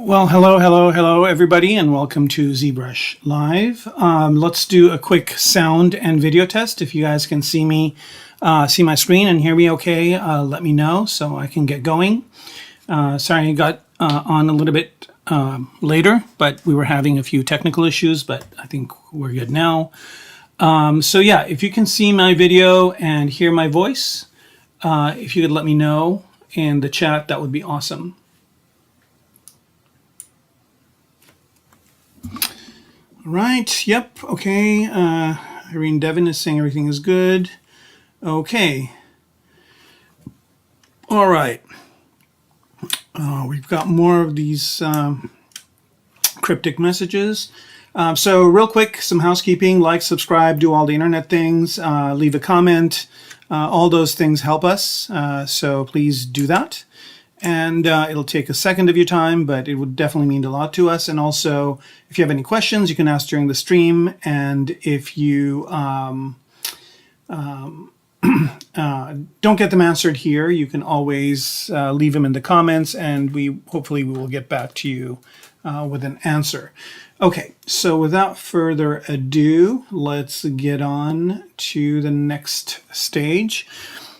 Well, hello, everybody, and welcome to ZBrush Live. Let's do a quick sound and video test. If you guys can see me, see my screen and hear me okay, let me know so I can get going. Sorry I got on a little bit later, but we were having a few technical issues, but I think we're good now. So yeah, if you can see my video and hear my voice, if you could let me know in the chat, that would be awesome. Right, yep, okay. Irene Devon is saying everything is good. Okay. All right. We've got more of these cryptic messages. So real quick, some housekeeping: like, subscribe, do all the internet things, leave a comment. All those things help us, so please do that. And it'll take a second of your time, but it would definitely mean a lot to us. And also, if you have any questions, you can ask during the stream. And if you don't get them answered here, you can always leave them in the comments, and hopefully we will get back to you with an answer. Okay, so without further ado, let's get on to the next stage.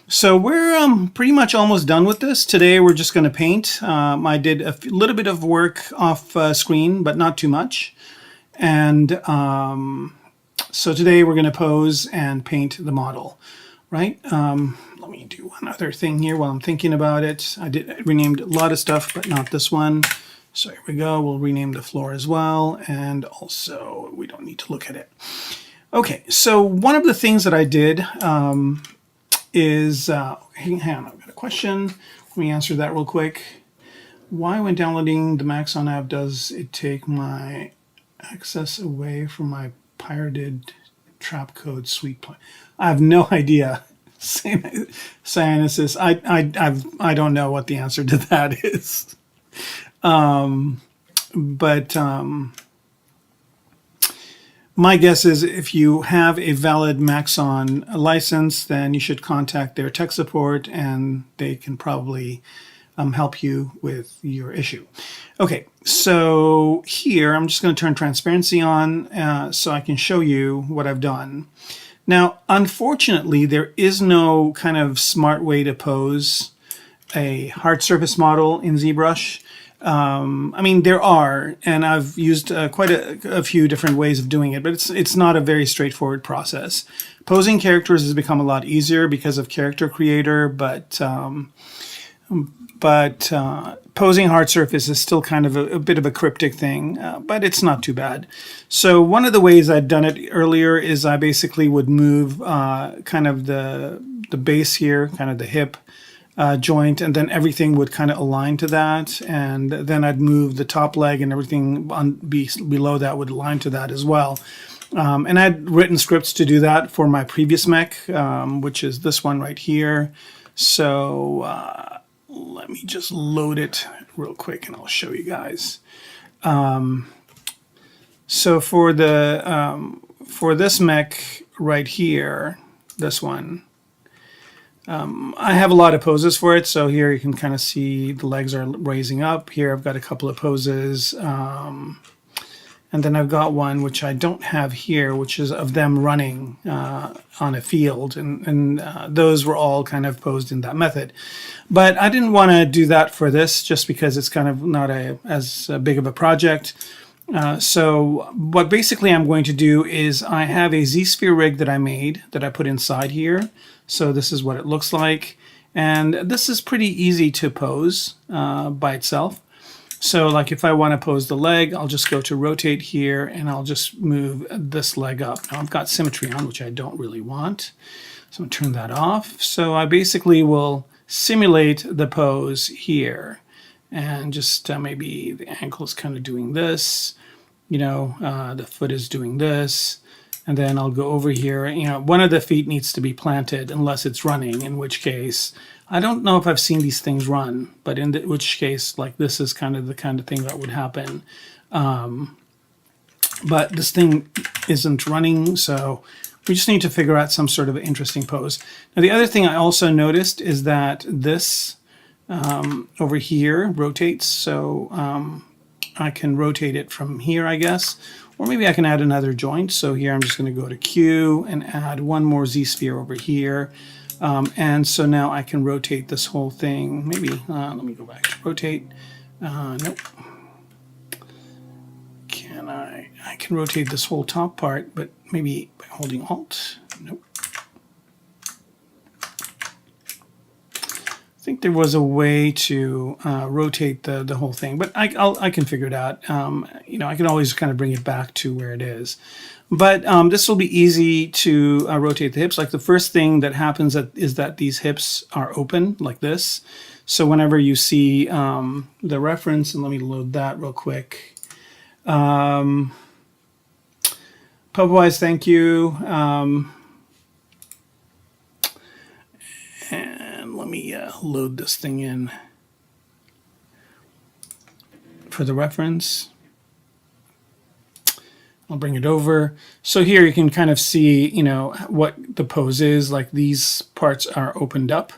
So we're pretty much almost done with this. Today we're just going to paint. I did a little bit of work off screen, but not too much. And so today we're going to pose and paint the model, right? Let me do one other thing here while I'm thinking about it. I renamed a lot of stuff, but not this one. So here we go. We'll rename the floor as well. And also, we don't need to look at it. Okay, so one of the things that I did is, hang on, I've got a question. Let me answer that real quick. Why, when downloading the Maxon app, does it take my access away from my pirated trap code suite plan? I have no idea. Cyanosis. I don't know what the answer to that is. But my guess is if you have a valid Maxon license, then you should contact their tech support and they can probably help you with your issue. Okay, so here I'm just going to turn transparency on so I can show you what I've done. Now, unfortunately, there is no kind of smart way to pose a hard surface model in ZBrush. I mean, there are, and I've used quite a few different ways of doing it, but it's not a very straightforward process. Posing characters has become a lot easier because of Character Creator, but posing hard surface is still kind of a bit of a cryptic thing, but it's not too bad. So one of the ways I'd done it earlier is I basically would move kind of the base here, kind of the hip joint, and then everything would kind of align to that, and then I'd move the top leg and everything below that would align to that as well. And I'd written scripts to do that for my previous mech, which is this one right here. So let me just load it real quick and I'll show you guys. So for this mech right here, this one, I have a lot of poses for it. So here you can kind of see the legs are raising up. Here I've got a couple of poses. And then I've got one which I don't have here, which is of them running on a field. And those were all kind of posed in that method. But I didn't want to do that for this just because it's kind of not as big of a project. So what basically I'm going to do is I have a Z-sphere rig that I made that I put inside here. So this is what it looks like. And this is pretty easy to pose by itself. So like if I want to pose the leg, I'll just go to rotate here and I'll just move this leg up. Now I've got symmetry on, which I don't really want. So I'm going to turn that off. So I basically will simulate the pose here. And just maybe the ankle is kind of doing this. You know, the foot is doing this. And then I'll go over here. You know, one of the feet needs to be planted unless it's running, in which case, I don't know if I've seen these things run, but in which case, like this is kind of the kind of thing that would happen. But this thing isn't running, so we just need to figure out some sort of interesting pose. Now, the other thing I also noticed is that this over here rotates, so I can rotate it from here, I guess. Or maybe I can add another joint. So here I'm just going to go to Q and add one more Z-sphere over here. And so now I can rotate this whole thing. Maybe, let me go back to rotate. Nope. Can I can rotate this whole top part, but maybe by holding Alt. Nope. I think there was a way to rotate the whole thing, but I can figure it out. You know, I can always kind of bring it back to where it is. But this will be easy to rotate the hips. Like the first thing that happens is that these hips are open like this. So whenever you see the reference, and let me load that real quick. Pubwise, thank you. And let me load this thing in. for the reference. I'll bring it over. So here you can kind of see, you know, what the pose is. Like these parts are opened up,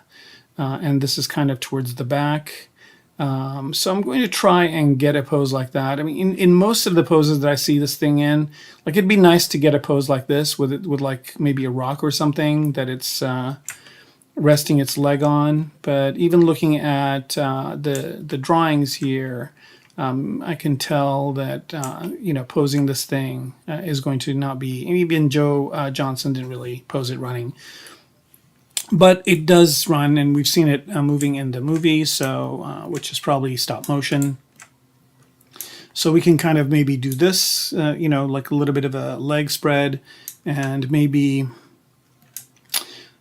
and this is kind of towards the back. So I'm going to try and get a pose like that. I mean, in most of the poses that I see this thing in, like it'd be nice to get a pose like this with it, with like maybe a rock or something that it's resting its leg on. But even looking at the drawings here, I can tell that you know, posing this thing is going to not be. Even Joe Johnson didn't really pose it running, but it does run, and we've seen it moving in the movie, so which is probably stop motion. So we can kind of maybe do this, you know, like a little bit of a leg spread, and maybe.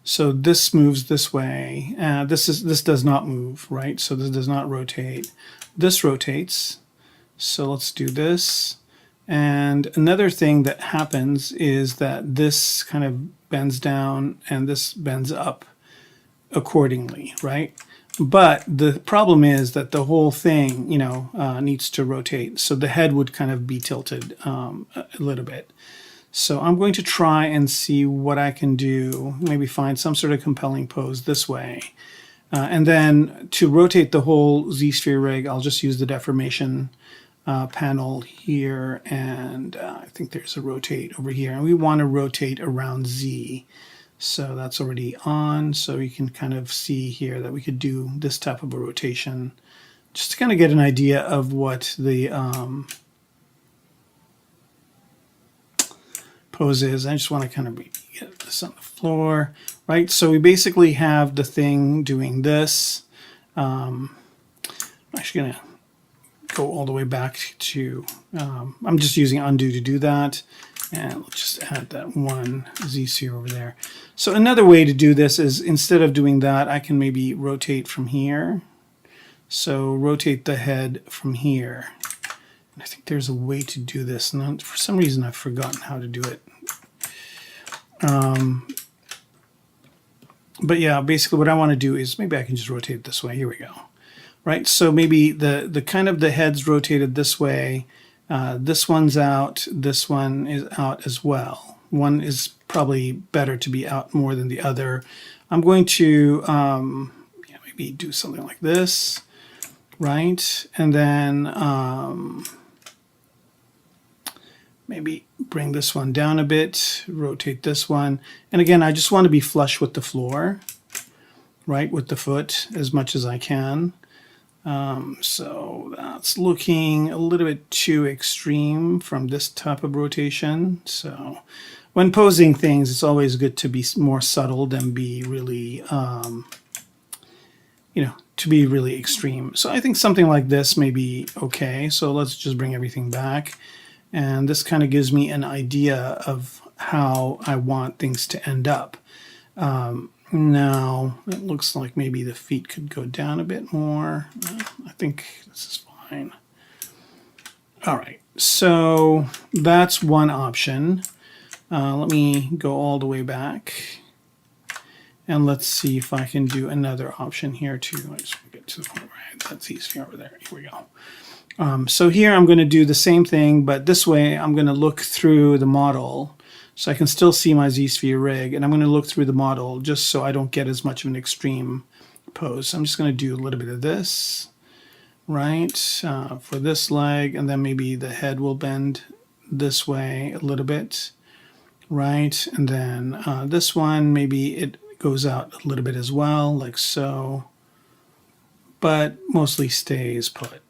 So this moves this way. This does not move, right? So this does not rotate. This rotates. So let's do this. And another thing that happens is that this kind of bends down and this bends up accordingly, right? But the problem is that the whole thing, you know, needs to rotate. So the head would kind of be tilted a little bit. So I'm going to try and see what I can do, maybe find some sort of compelling pose this way. And then to rotate the whole Z-sphere rig, I'll just use the deformation panel here, and I think there's a rotate over here. And we want to rotate around Z. So that's already on, so you can kind of see here that we could do this type of a rotation just to kind of get an idea of what the pose is. I just want to kind of get this on the floor, right? So we basically have the thing doing this. I'm actually going to go all the way back to, I'm just using undo to do that. And let's just add that one Z-sphere over there. So another way to do this is, instead of doing that, I can maybe rotate from here. So rotate the head from here. And I think there's a way to do this. And for some reason, I've forgotten how to do it. But yeah, basically what I want to do is, maybe I can just rotate it this way. Here we go. Right, so maybe the kind of the head's rotated this way. This one's out, this one is out as well. One is probably better to be out more than the other. I'm going to yeah, maybe do something like this, right? And then maybe bring this one down a bit, rotate this one. And again, I just want to be flush with the floor, right, with the foot as much as I can. So that's looking a little bit too extreme from this type of rotation. So when posing things, it's always good to be more subtle than be really, you know, to be really extreme. So I think something like this may be okay. So let's just bring everything back. And this kind of gives me an idea of how I want things to end up. Now, it looks like maybe the feet could go down a bit more. I think this is fine. All right, so that's one option. Let me go all the way back. And let's see if I can do another option here too. I just want to get to the point where I had that Z-sphere over there. Here we go. So here I'm going to do the same thing, but this way I'm going to look through the model. So I can still see my Z-sphere rig, and I'm going to look through the model just so I don't get as much of an extreme pose. So I'm just going to do a little bit of this, right, for this leg, and then maybe the head will bend this way a little bit, right, and then this one, maybe it goes out a little bit as well, like so, but mostly stays put,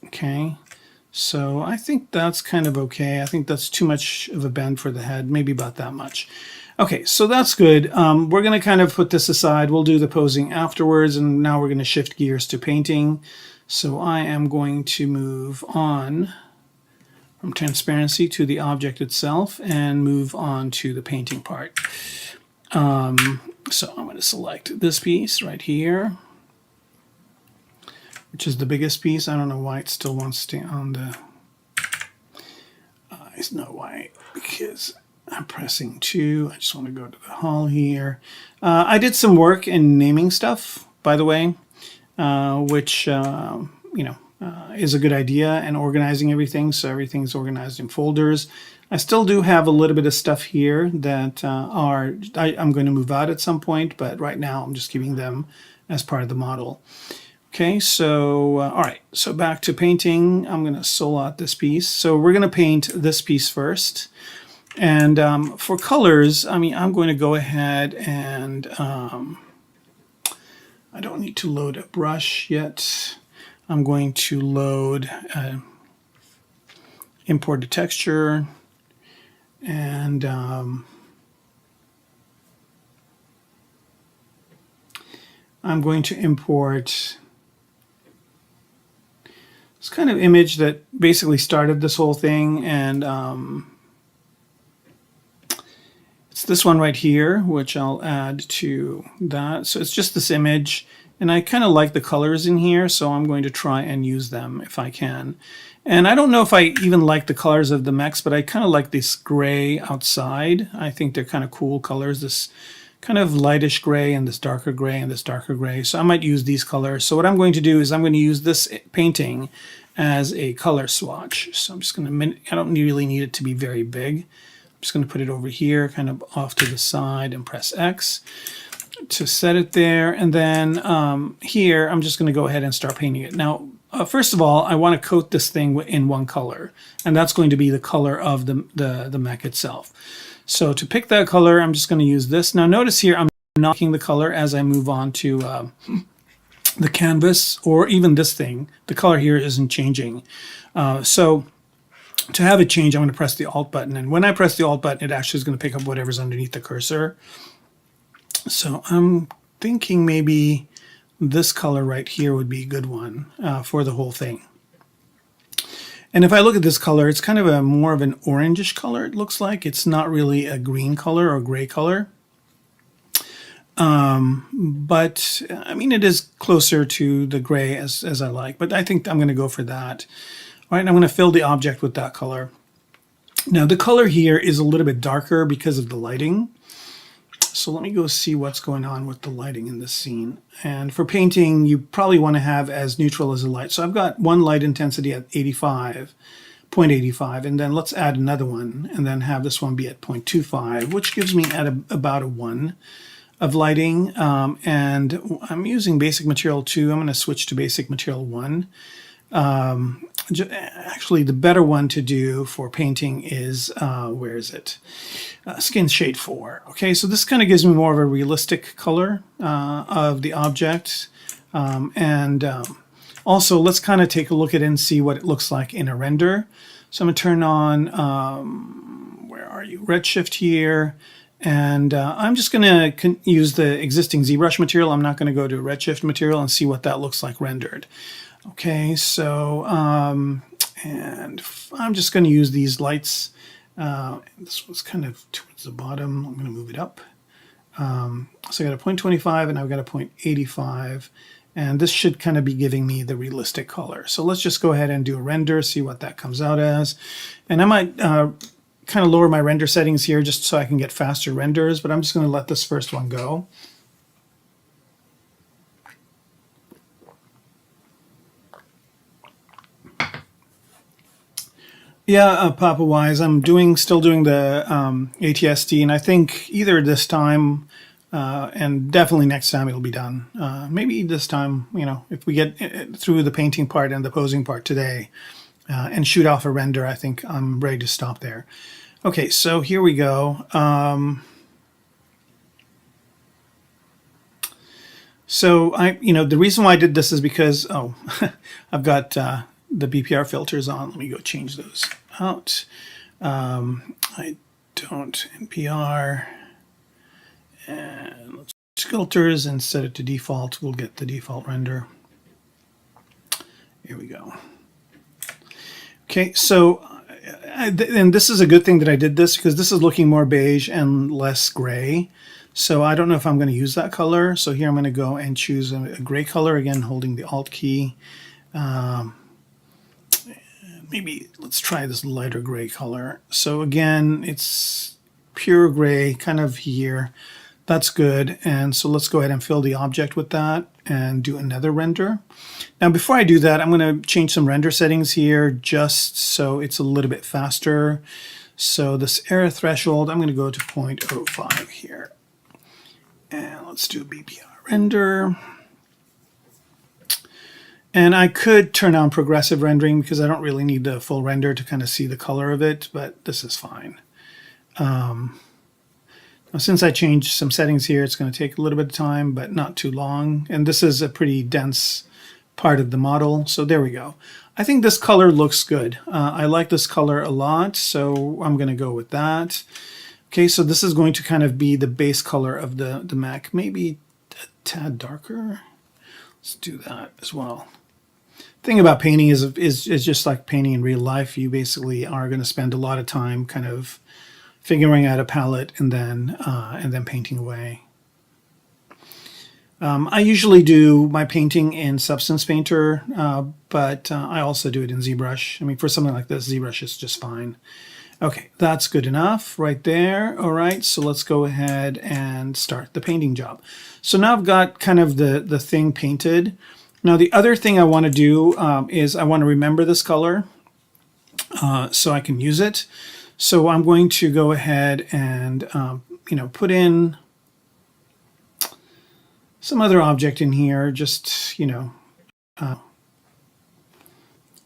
okay. So I think that's kind of okay. I think that's too much of a bend for the head, maybe about that much. Okay, so that's good. We're going to kind of put this aside. We'll do the posing afterwards, and now we're going to shift gears to painting. So I am going to move on from transparency to the object itself and move on to the painting part. So I'm going to select this piece right here, which is the biggest piece. I don't know why it still wants to stay on the, I know why, because I'm pressing 2. I just want to go to the hull here. I did some work in naming stuff, by the way, which, you know, is a good idea, and organizing everything so everything's organized in folders. I still do have a little bit of stuff here that I'm going to move out at some point, but right now I'm just keeping them as part of the model. Okay, so all right, so back to painting. I'm going to solo out this piece. So we're going to paint this piece first. And for colors, I mean, I'm going to go ahead and I don't need to load a brush yet. I'm going to load import the texture, and I'm going to import this kind of image that basically started this whole thing, and it's this one right here, which I'll add to that. So it's just this image, and I kind of like the colors in here, so I'm going to try and use them if I can. And I don't know if I even like the colors of the mechs, but I kind of like this gray outside. I think they're kind of cool colors, this kind of lightish gray and this darker gray and this darker gray. So I might use these colors. So what I'm going to do is I'm going to use this painting as a color swatch. So I'm just going to, I don't really need it to be very big. I'm just going to put it over here, kind of off to the side, and press X to set it there. And then here, I'm just going to go ahead and start painting it. Now, first of all, I want to coat this thing in one color, and that's going to be the color of the mech itself. So to pick that color, I'm just going to use this. Now notice here, I'm not picking the color as I move on to the canvas, or even this thing. The color here isn't changing. So to have it change, I'm going to press the Alt button. And when I press the Alt button, it actually is going to pick up whatever's underneath the cursor. So I'm thinking maybe this color right here would be a good one for the whole thing. And if I look at this color, it's kind of a more of an orangish color, it looks like. It's not really a green color or gray color. But I mean, it is closer to the gray as I like, but I think I'm going to go for that. All right, I'm going to fill the object with that color. Now the color here is a little bit darker because of the lighting. So let me go see what's going on with the lighting in this scene. And for painting, you probably want to have as neutral as the light. So I've got one light intensity at 0.85, and then let's add another one, and then have this one be at 0.25, which gives me at about a 1 of lighting. And I'm using basic material 2. I'm going to switch to basic material 1. Actually, the better one to do for painting is, where is it? Skin shade 4. Okay, so this kind of gives me more of a realistic color of the object. Also, let's kind of take a look at it and see what it looks like in a render. So I'm going to turn on, where are you? Redshift here. And I'm just going to use the existing ZBrush material. I'm not going to go to Redshift material and see what that looks like rendered. Okay, so, and I'm just going to use these lights. This was kind of towards the bottom. I'm going to move it up. So I got a 0.25 and I've got a 0.85. And this should kind of be giving me the realistic color. So let's just go ahead and do a render, see what that comes out as. And I might kind of lower my render settings here just so I can get faster renders, but I'm just going to let this first one go. Yeah, Papa Wise, I'm still doing the ATSD, and I think either this time and definitely next time it'll be done. Maybe this time, you know, if we get through the painting part and the posing part today and shoot off a render, I think I'm ready to stop there. Okay, so here we go. So the reason why I did this is because, I've got the BPR filters on. Let me go change those out. I don't NPR, and let's change filters and set it to default. We'll get the default render. Here we go. Okay, so and this is a good thing that I did this, because this is looking more beige and less gray. So I don't know if I'm going to use that color. So here I'm going to go and choose a gray color, again holding the Alt key. Maybe let's try this lighter gray color. So again, it's pure gray kind of here. That's good. And so let's go ahead and fill the object with that and do another render. Now, before I do that, I'm going to change some render settings here just so it's a little bit faster. So this error threshold, I'm going to go to 0.05 here. And let's do BPR render. And I could turn on progressive rendering because I don't really need the full render to kind of see the color of it, but this is fine. Now, since I changed some settings here, it's going to take a little bit of time, but not too long. And this is a pretty dense part of the model. So there we go. I think this color looks good. I like this color a lot, so I'm going to go with that. Okay, so this is going to kind of be the base color of the Mac, maybe a tad darker. Let's do that as well. Thing about painting is just like painting in real life. You basically are going to spend a lot of time kind of figuring out a palette and then painting away. I usually do my painting in Substance Painter, but I also do it in ZBrush. I mean, for something like this, ZBrush is just fine. Okay, that's good enough right there. All right, so let's go ahead and start the painting job. So now I've got kind of the thing painted. Now the other thing I want to do is I want to remember this color so I can use it. So I'm going to go ahead and put in some other object in here, just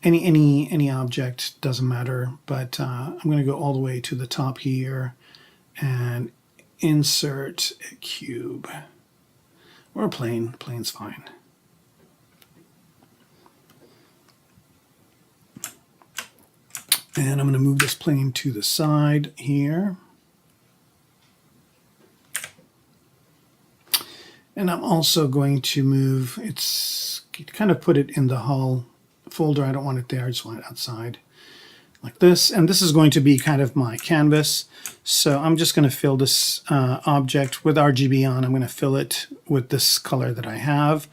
any object, doesn't matter. But I'm going to go all the way to the top here and insert a cube or a plane. Plane's fine. And I'm going to move this plane to the side here. And I'm also going to move, kind of put it in the hull folder. I don't want it there, I just want it outside like this. And this is going to be kind of my canvas. So I'm just going to fill this object with RGB on. I'm going to fill it with this color that I have.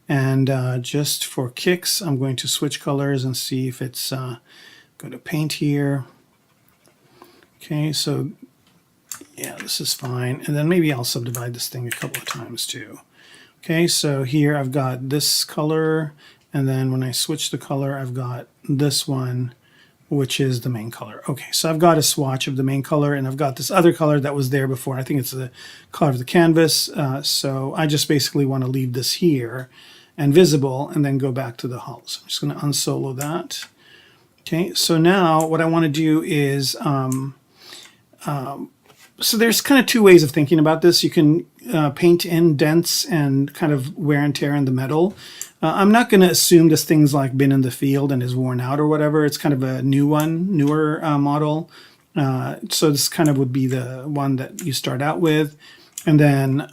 And just for kicks, I'm going to switch colors and see if it's... Go to paint here. Okay, so yeah, this is fine. And then maybe I'll subdivide this thing a couple of times too. Okay, so here I've got this color, and then when I switch the color, I've got this one, which is the main color. Okay, so I've got a swatch of the main color, and I've got this other color that was there before. I think it's the color of the canvas. So I just basically want to leave this here and visible, and then go back to the hull. So I'm just going to unsolo that. Okay, so now what I want to do is, so there's kind of two ways of thinking about this. You can paint in dents and kind of wear and tear in the metal. I'm not going to assume this thing's like been in the field and is worn out or whatever. It's kind of a newer model. So this kind of would be the one that you start out with. And then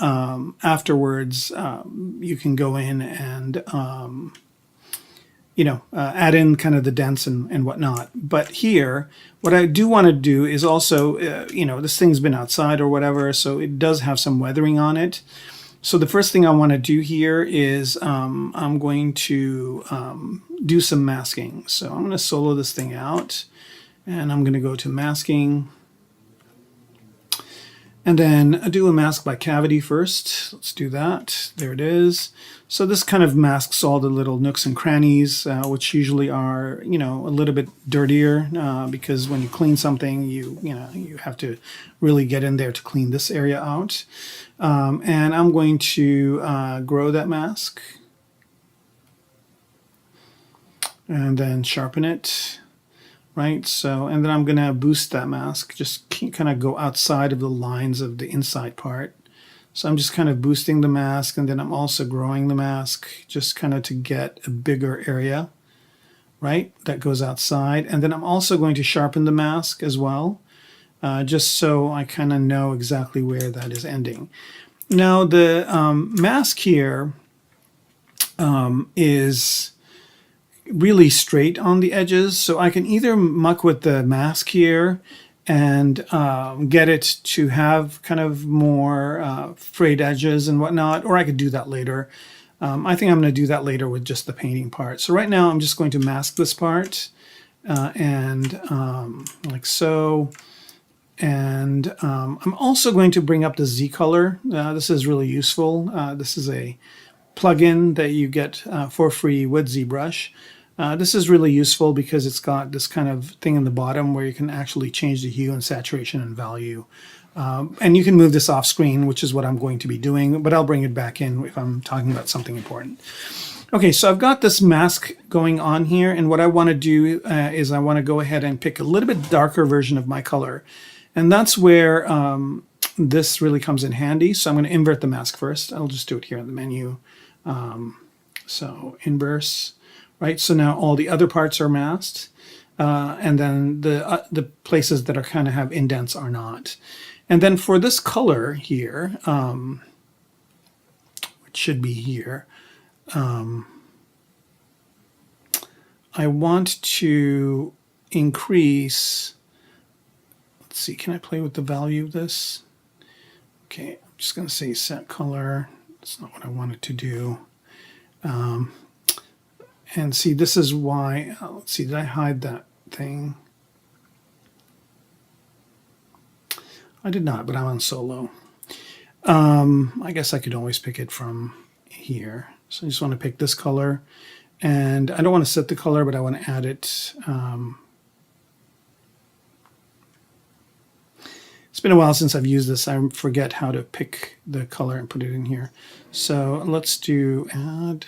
afterwards, you can go in and add in kind of the dents and whatnot. But here, what I do want to do is also, this thing's been outside or whatever, so it does have some weathering on it. So the first thing I want to do here is I'm going to do some masking. So I'm going to solo this thing out, and I'm going to go to masking. And then do a mask by cavity first. Let's do that. There it is. So this kind of masks all the little nooks and crannies, which usually are, a little bit dirtier because when you clean something, you have to really get in there to clean this area out. And I'm going to grow that mask and then sharpen it. Right, so, and then I'm going to boost that mask, just kind of go outside of the lines of the inside part. So I'm just kind of boosting the mask, and then I'm also growing the mask just kind of to get a bigger area, right, that goes outside. And then I'm also going to sharpen the mask as well, just so I kind of know exactly where that is ending. Now the mask here is really straight on the edges, so I can either muck with the mask here and get it to have kind of more frayed edges and whatnot, or I could do that later. I think I'm going to do that later with just the painting part. So right now I'm just going to mask this part and like so, And I'm also going to bring up the Z color. This is really useful. This is a plugin that you get for free with ZBrush. This is really useful because it's got this kind of thing in the bottom where you can actually change the hue and saturation and value. And you can move this off screen, which is what I'm going to be doing, but I'll bring it back in if I'm talking about something important. Okay, so I've got this mask going on here, and what I want to do is I want to go ahead and pick a little bit darker version of my color. And that's where this really comes in handy. So I'm going to invert the mask first. I'll just do it here in the menu. So inverse, right? So now all the other parts are masked, and then the places that are kind of have indents are not. And then for this color here, which should be here, I want to increase, let's see, can I play with the value of this? Okay, I'm just going to say set color. That's not what I wanted to do. And see, this is why, let's see, did I hide that thing? I did not, but I'm on solo. I guess I could always pick it from here. So I just want to pick this color, and I don't want to set the color, but I want to add it. It's been a while since I've used this. I forget how to pick the color and put it in here. So let's do add.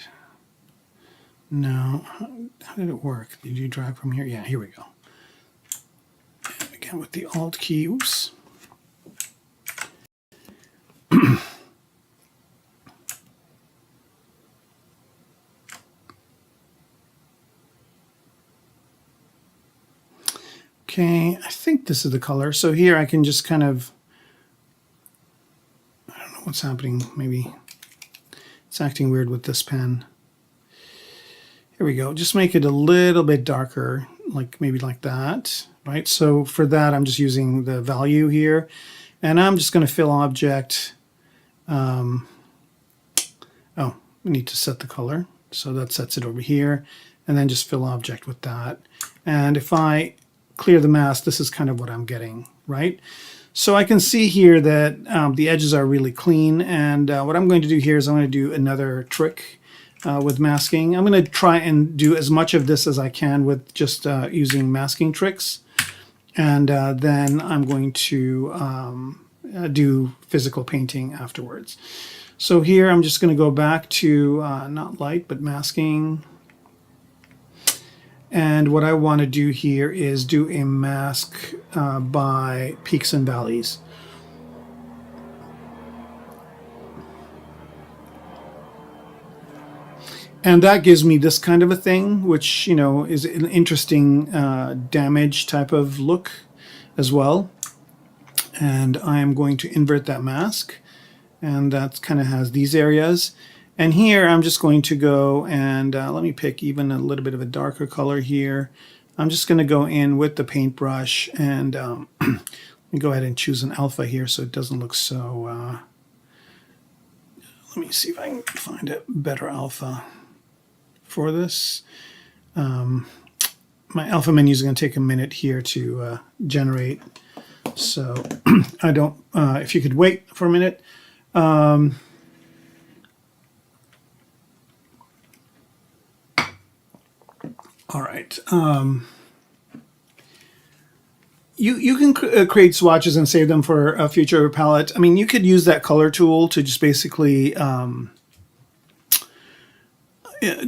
No, how did it work? Did you drag from here? Yeah, here we go. And again with the Alt key, oops. Okay, I think this is the color. So here I can just kind of, I don't know what's happening. Maybe it's acting weird with this pen. Here we go. Just make it a little bit darker, like maybe like that, right? So for that, I'm just using the value here, and I'm just going to fill object. Oh, we need to set the color. So that sets it over here, and then just fill object with that. And if I clear the mask, this is kind of what I'm getting, right? So I can see here that the edges are really clean, and what I'm going to do here is I'm going to do another trick with masking. I'm going to try and do as much of this as I can with just using masking tricks, and then I'm going to do physical painting afterwards. So here I'm just going to go back to not light but masking. And what I want to do here is do a mask by peaks and valleys. And that gives me this kind of a thing, which, you know, is an interesting damage type of look as well. And I am going to invert that mask. And that kind of has these areas. And here I'm just going to go and let me pick even a little bit of a darker color here. I'm just going to go in with the paintbrush and let me go ahead and choose an alpha here so it doesn't look so... let me see if I can find a better alpha for this. My alpha menu is going to take a minute here to generate. So I don't, if you could wait for a minute. All right. You can create swatches and save them for a future palette. I mean, you could use that color tool to just basically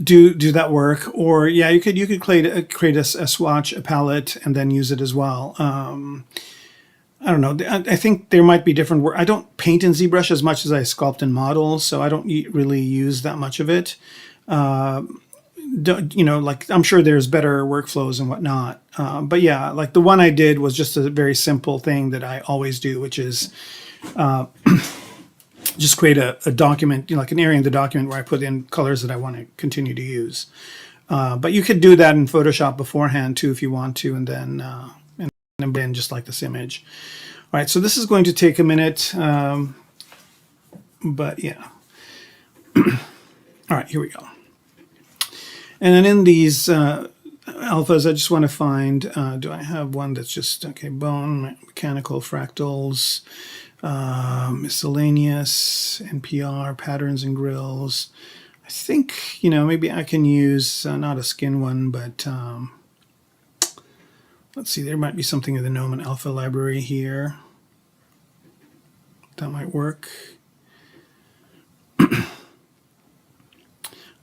do that work. Or yeah, you could create a swatch, a palette, and then use it as well. I don't know. I think there might be different work. I don't paint in ZBrush as much as I sculpt and model, so I don't really use that much of it. You know, like I'm sure there's better workflows and whatnot. But yeah, like the one I did was just a very simple thing that I always do, which is just create a document, you know, like an area in the document where I put in colors that I want to continue to use. But you could do that in Photoshop beforehand too if you want to, and then just like this image. All right, so this is going to take a minute, but yeah. All right, here we go. And then in these alphas, I just want to find, do I have one that's just, okay, bone, mechanical fractals, miscellaneous, NPR, patterns and grills. I think, maybe I can use, not a skin one, but let's see, there might be something in the Gnome and Alpha library here. That might work. I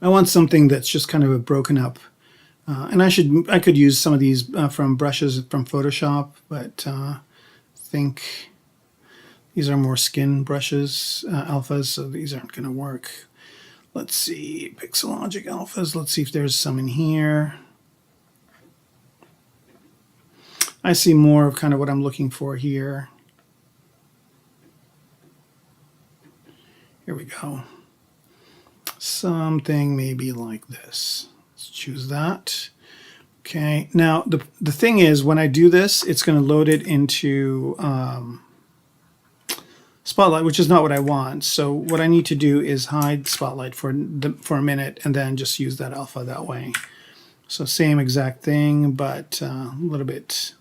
want something that's just kind of a broken up. And I could use some of these from brushes from Photoshop, but I think these are more skin brushes, alphas, so these aren't going to work. Let's see, Pixelogic alphas. Let's see if there's some in here. I see more of kind of what I'm looking for here. Here we go. Something maybe like this. Let's choose that. Okay, now the thing is, when I do this, it's going to load it into Spotlight, which is not what I want. So what I need to do is hide Spotlight for a minute and then just use that alpha that way. So same exact thing, but a little bit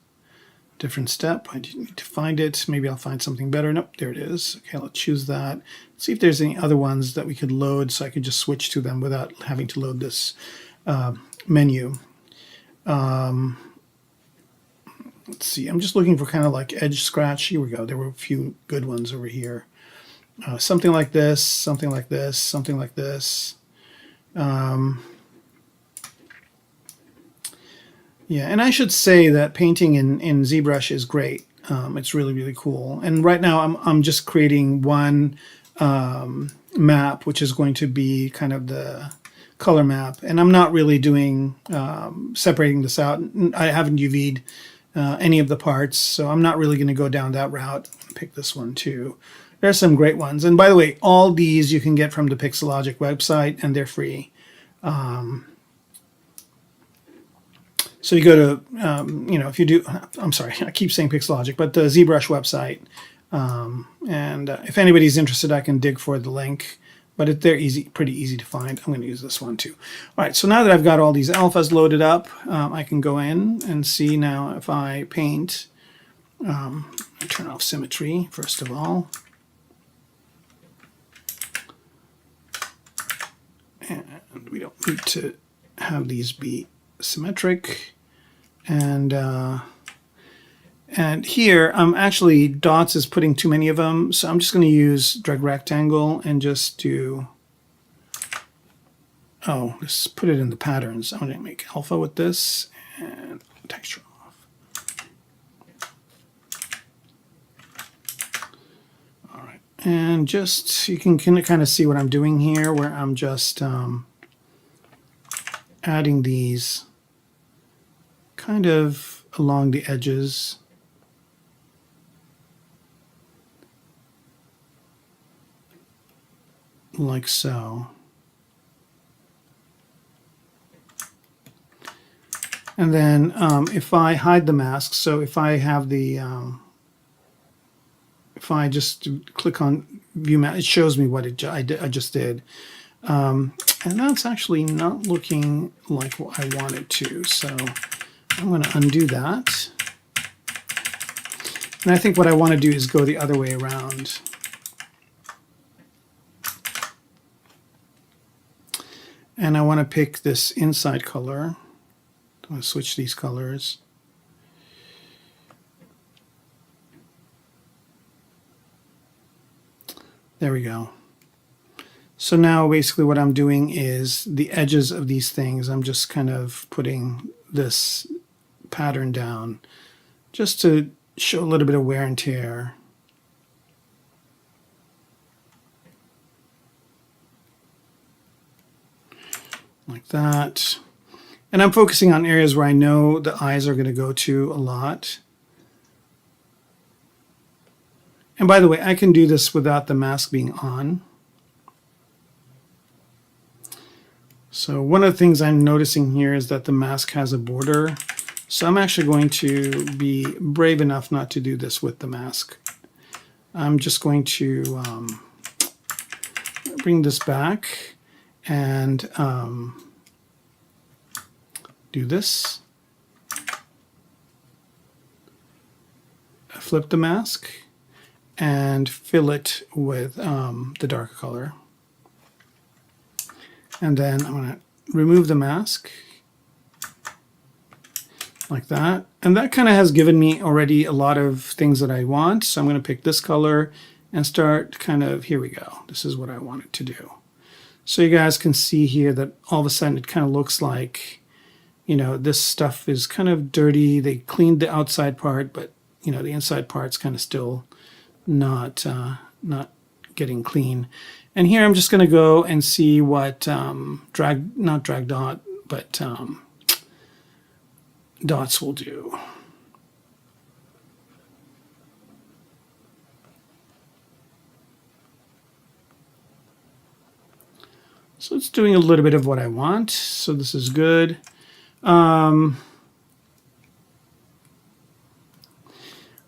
different step. I need to find it. Maybe I'll find something better. Nope, there it is. Okay, let's choose that. Let's see if there's any other ones that we could load so I could just switch to them without having to load this menu. Let's see, I'm just looking for kind of like edge scratch. Here we go. There were a few good ones over here. Something like this, something like this, something like this. Yeah, and I should say that painting in ZBrush is great. It's really, really cool. And right now I'm just creating one map, which is going to be kind of the color map. And I'm not really doing separating this out. I haven't UV'd any of the parts, so I'm not really going to go down that route. Pick this one too. There's some great ones. And by the way, all these you can get from the Pixelogic website, and they're free. So you go to, if you do, I'm sorry, I keep saying Pixelogic, but the ZBrush website. And if anybody's interested, I can dig for the link. But they're pretty easy to find. I'm going to use this one too. All right, so now that I've got all these alphas loaded up, I can go in and see now if I paint. I turn off symmetry, first of all. And we don't need to have these be symmetric. And here, actually, dots is putting too many of them, so I'm just going to use drag rectangle and just do, just put it in the patterns. I'm going to make alpha with this and texture off. All right, and just, you can kind of see what I'm doing here, where I'm just adding these kind of along the edges. Like so. And then if I hide the mask, so if I have the, if I just click on view mask, it shows me what I just did. And that's actually not looking like what I want it to. So I'm going to undo that. And I think what I want to do is go the other way around. And I want to pick this inside color. I'm going to switch these colors. There we go. So now basically what I'm doing is the edges of these things, I'm just kind of putting this pattern down just to show a little bit of wear and tear. Like that. And I'm focusing on areas where I know the eyes are going to go to a lot. And by the way, I can do this without the mask being on. So one of the things I'm noticing here is that the mask has a border. So I'm actually going to be brave enough not to do this with the mask. I'm just going to bring this back and do this. Flip the mask and fill it with the darker color. And then I'm going to remove the mask like that. And that kind of has given me already a lot of things that I want. So I'm going to pick this color and start kind of, here we go. This is what I want it to do. So you guys can see here that all of a sudden it kind of looks like, you know, this stuff is kind of dirty. They cleaned the outside part, but, you know, the inside part's kind of still not getting clean. And here I'm just going to go and see what not drag dot, but dots will do. So it's doing a little bit of what I want. So this is good.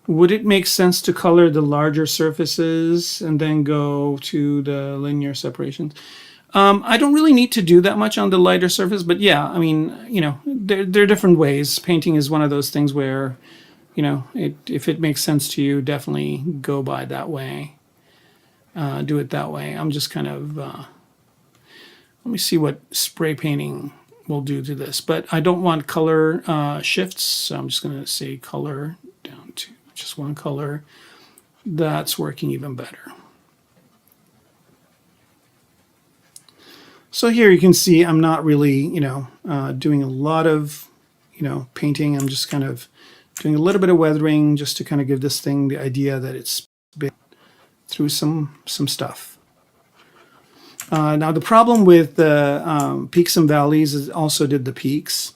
Would it make sense to color the larger surfaces and then go to the linear separations? I don't really need to do that much on the lighter surface, but yeah, I mean, you know, there are different ways. Painting is one of those things where, you know, if it makes sense to you, definitely go by that way. Do it that way. I'm just kind of, let me see what spray painting will do to this, but I don't want color shifts, so I'm just going to say color down to just one color. That's working even better. So here you can see I'm not really, you know, doing a lot of, you know, painting. I'm just kind of doing a little bit of weathering just to kind of give this thing the idea that it's been through some stuff. Now the problem with the peaks and valleys is it also did the peaks.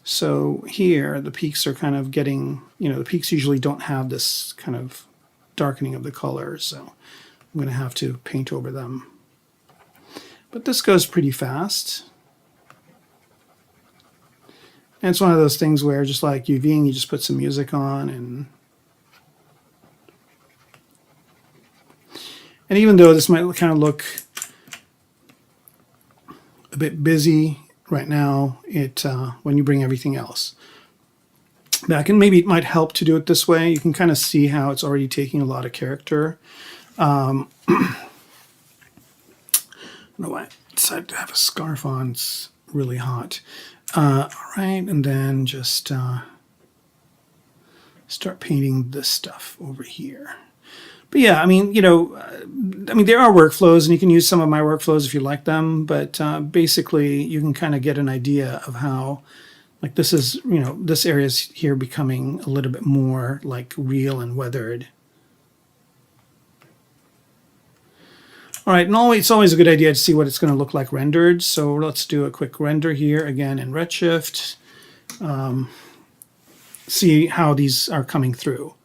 So here the peaks are kind of getting, you know, the peaks usually don't have this kind of darkening of the color, so I'm going to have to paint over them. But this goes pretty fast. And it's one of those things where just like UVing, you just put some music on and even though this might kind of look a bit busy right now, it when you bring everything else back, and maybe it might help to do it this way. You can kind of see how it's already taking a lot of character. I don't know why I decided to have a scarf on. It's really hot. All right, and then just start painting this stuff over here. But yeah, I mean, you know, there are workflows, and you can use some of my workflows if you like them. But basically, you can kind of get an idea of how, like, this is, you know, this area is here becoming a little bit more like real and weathered. All right, and it's always a good idea to see what it's going to look like rendered. So let's do a quick render here again in Redshift. See how these are coming through.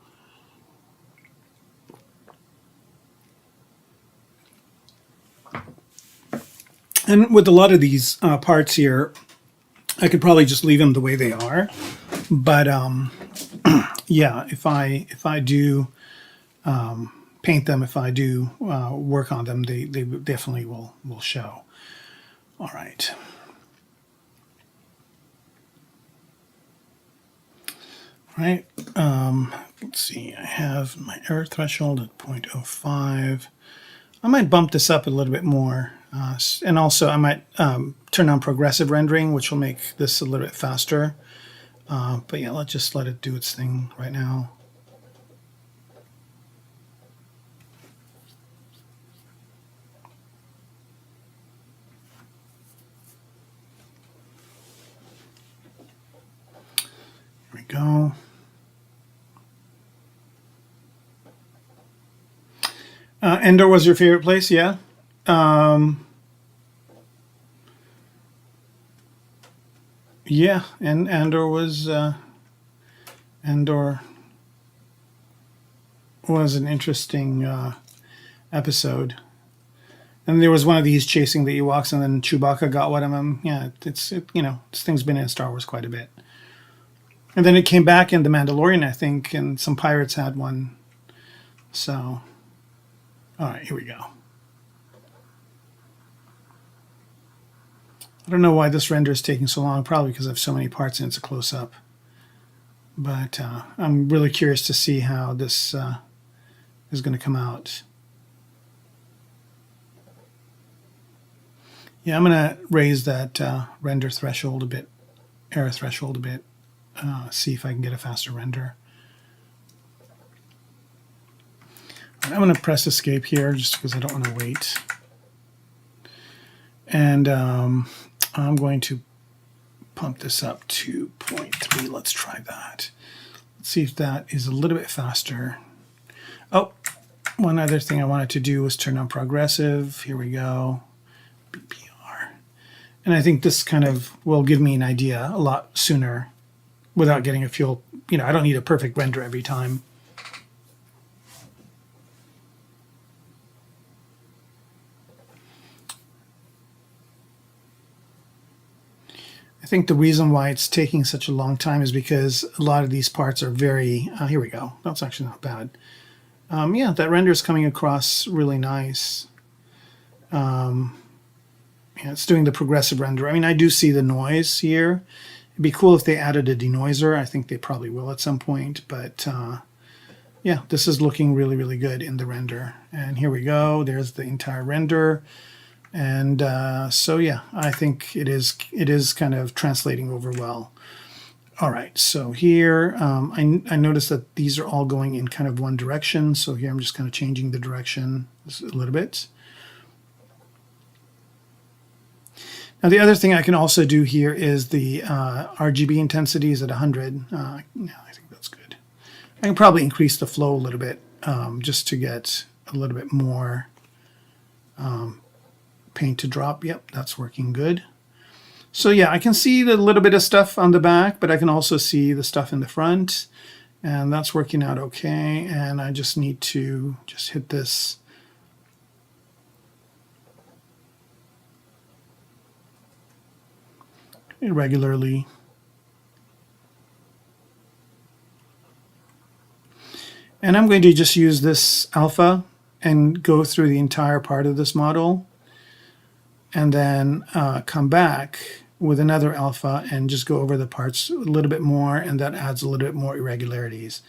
And with a lot of these parts here, I could probably just leave them the way they are. But yeah, if I do paint them, if I do work on them, they definitely will show. All right. All right. Let's see. I have my error threshold at 0.05. I might bump this up a little bit more. And also I might turn on progressive rendering, which will make this a little bit faster. But yeah, let's just let it do its thing right now. Here we go. Endor was your favorite place, yeah? Yeah, and Andor was an interesting episode. And there was one of these chasing the Ewoks, and then Chewbacca got one of them. Yeah, you know, this thing's been in Star Wars quite a bit. And then it came back in The Mandalorian, I think, and some pirates had one. So, all right, here we go. I don't know why this render is taking so long, probably because I have so many parts and it's a close-up. But I'm really curious to see how this is going to come out. Yeah, I'm going to raise that render threshold a bit, error threshold a bit, see if I can get a faster render. I'm going to press escape here just because I don't want to wait. And I'm going to pump this up to 0.3. Let's try that. Let's see if that is a little bit faster. Oh, one other thing I wanted to do was turn on progressive. Here we go. BPR. And I think this kind of will give me an idea a lot sooner without getting a feel. You know, I don't need a perfect render every time. I think the reason why it's taking such a long time is because a lot of these parts are very, here we go. That's actually not bad. Yeah, that render is coming across really nice. Yeah, it's doing the progressive render. I mean, I do see the noise here. It'd be cool if they added a denoiser. I think they probably will at some point, but yeah, this is looking really, really good in the render. And here we go. There's the entire render. And so yeah, I think it is kind of translating over well. All right, so here I noticed that these are all going in kind of one direction. So here I'm just kind of changing the direction a little bit. Now the other thing I can also do here is the RGB intensity is at 100. Yeah, I think that's good. I can probably increase the flow a little bit just to get a little bit more paint to drop. Yep, that's working good. So yeah, I can see the little bit of stuff on the back, but I can also see the stuff in the front, and that's working out okay. And I just need to just hit this regularly. And I'm going to just use this alpha and go through the entire part of this model, and then come back with another alpha and just go over the parts a little bit more, and that adds a little bit more irregularities.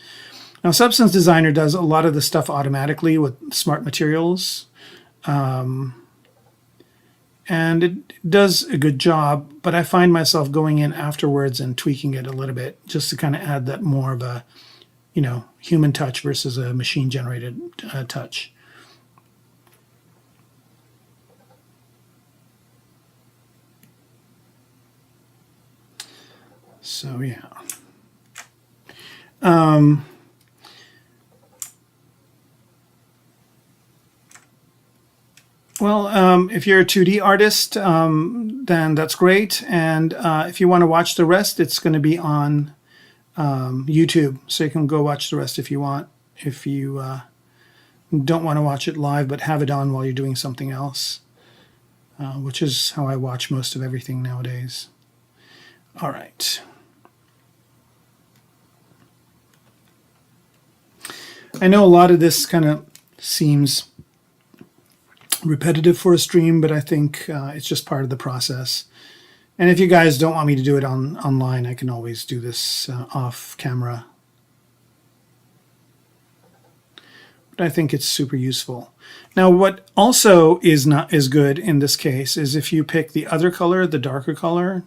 Now Substance Designer does a lot of the stuff automatically with smart materials, and it does a good job, but I find myself going in afterwards and tweaking it a little bit just to kind of add that more of a, you know, human touch versus a machine generated touch. So yeah. Well, if you're a 2D artist, then that's great. And if you want to watch the rest, it's going to be on YouTube. So you can go watch the rest if you want. If you don't want to watch it live, but have it on while you're doing something else, which is how I watch most of everything nowadays. All right. I know a lot of this kind of seems repetitive for a stream, but I think it's just part of the process. And if you guys don't want me to do it online, I can always do this off camera. But I think it's super useful. Now, what also is not as good in this case is if you pick the other color, the darker color,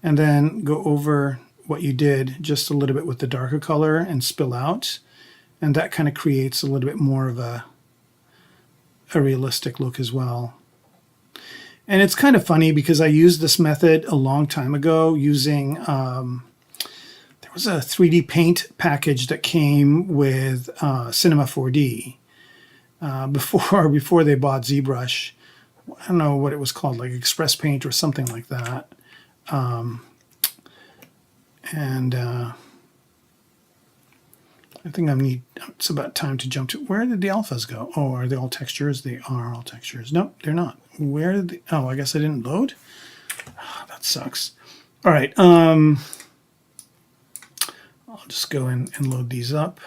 and then go over what you did just a little bit with the darker color and spill out. And that kind of creates a little bit more of a realistic look as well. And it's kind of funny because I used this method a long time ago using, there was a 3D paint package that came with Cinema 4D before they bought ZBrush. I don't know what it was called, like Express Paint or something like that. I think it's about time to jump to, where did the alphas go? Oh, are they all textures? They are all textures. No, they're not. Where did they, oh, I guess I didn't load? Oh, that sucks. All right, I'll just go in and load these up.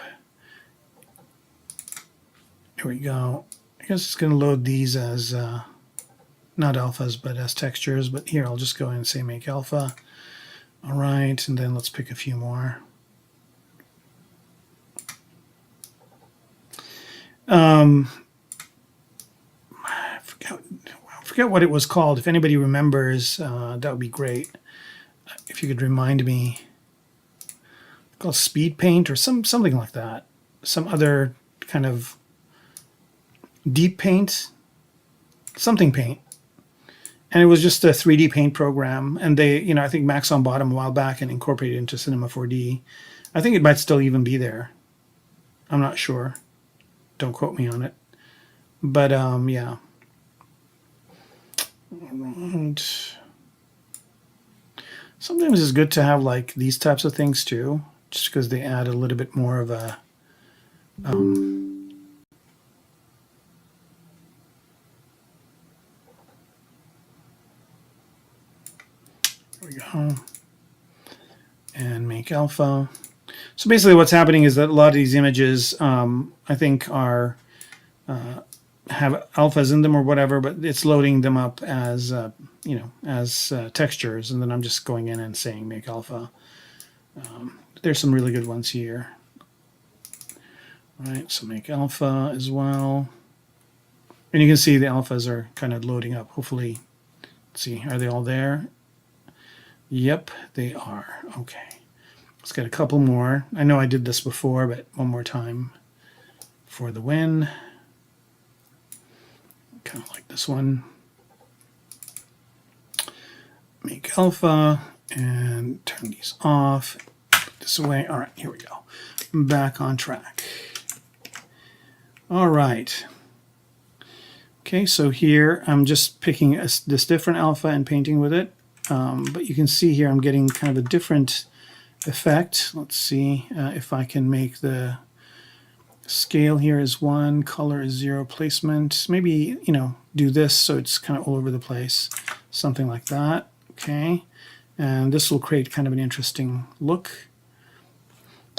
Here we go. I guess it's going to load these as not alphas, but as textures. But here I'll just go in and say make alpha. All right, and then let's pick a few more. I forget what it was called. If anybody remembers, that would be great. If you could remind me. It's called speed paint or something like that. Some other kind of deep paint, something paint. And it was just a 3D paint program. And they, you know, I think Maxon bought them a while back and incorporated it into Cinema 4D. I think it might still even be there. I'm not sure. Don't quote me on it. But yeah. Right. Sometimes it's good to have like these types of things too, just because they add a little bit more of a there we go. And make alpha. So basically what's happening is that a lot of these images I think are have alphas in them or whatever, but it's loading them up as you know, as textures, and then I'm just going in and saying make alpha. There's some really good ones here. All right, so make alpha as well, and you can see the alphas are kind of loading up. Hopefully, let's see, are they all there? Yep, they are. Okay, let's get a couple more. I know I did this before, but one more time for the win. Kind of like this one. Make alpha and turn these off. Put this away. All right, here we go. I'm back on track. All right. Okay, so here I'm just picking this different alpha and painting with it. But you can see here I'm getting kind of a different effect. Let's see if I can make the scale here is 1, color is 0, placement. Maybe, you know, do this so it's kind of all over the place. Something like that. Okay. And this will create kind of an interesting look.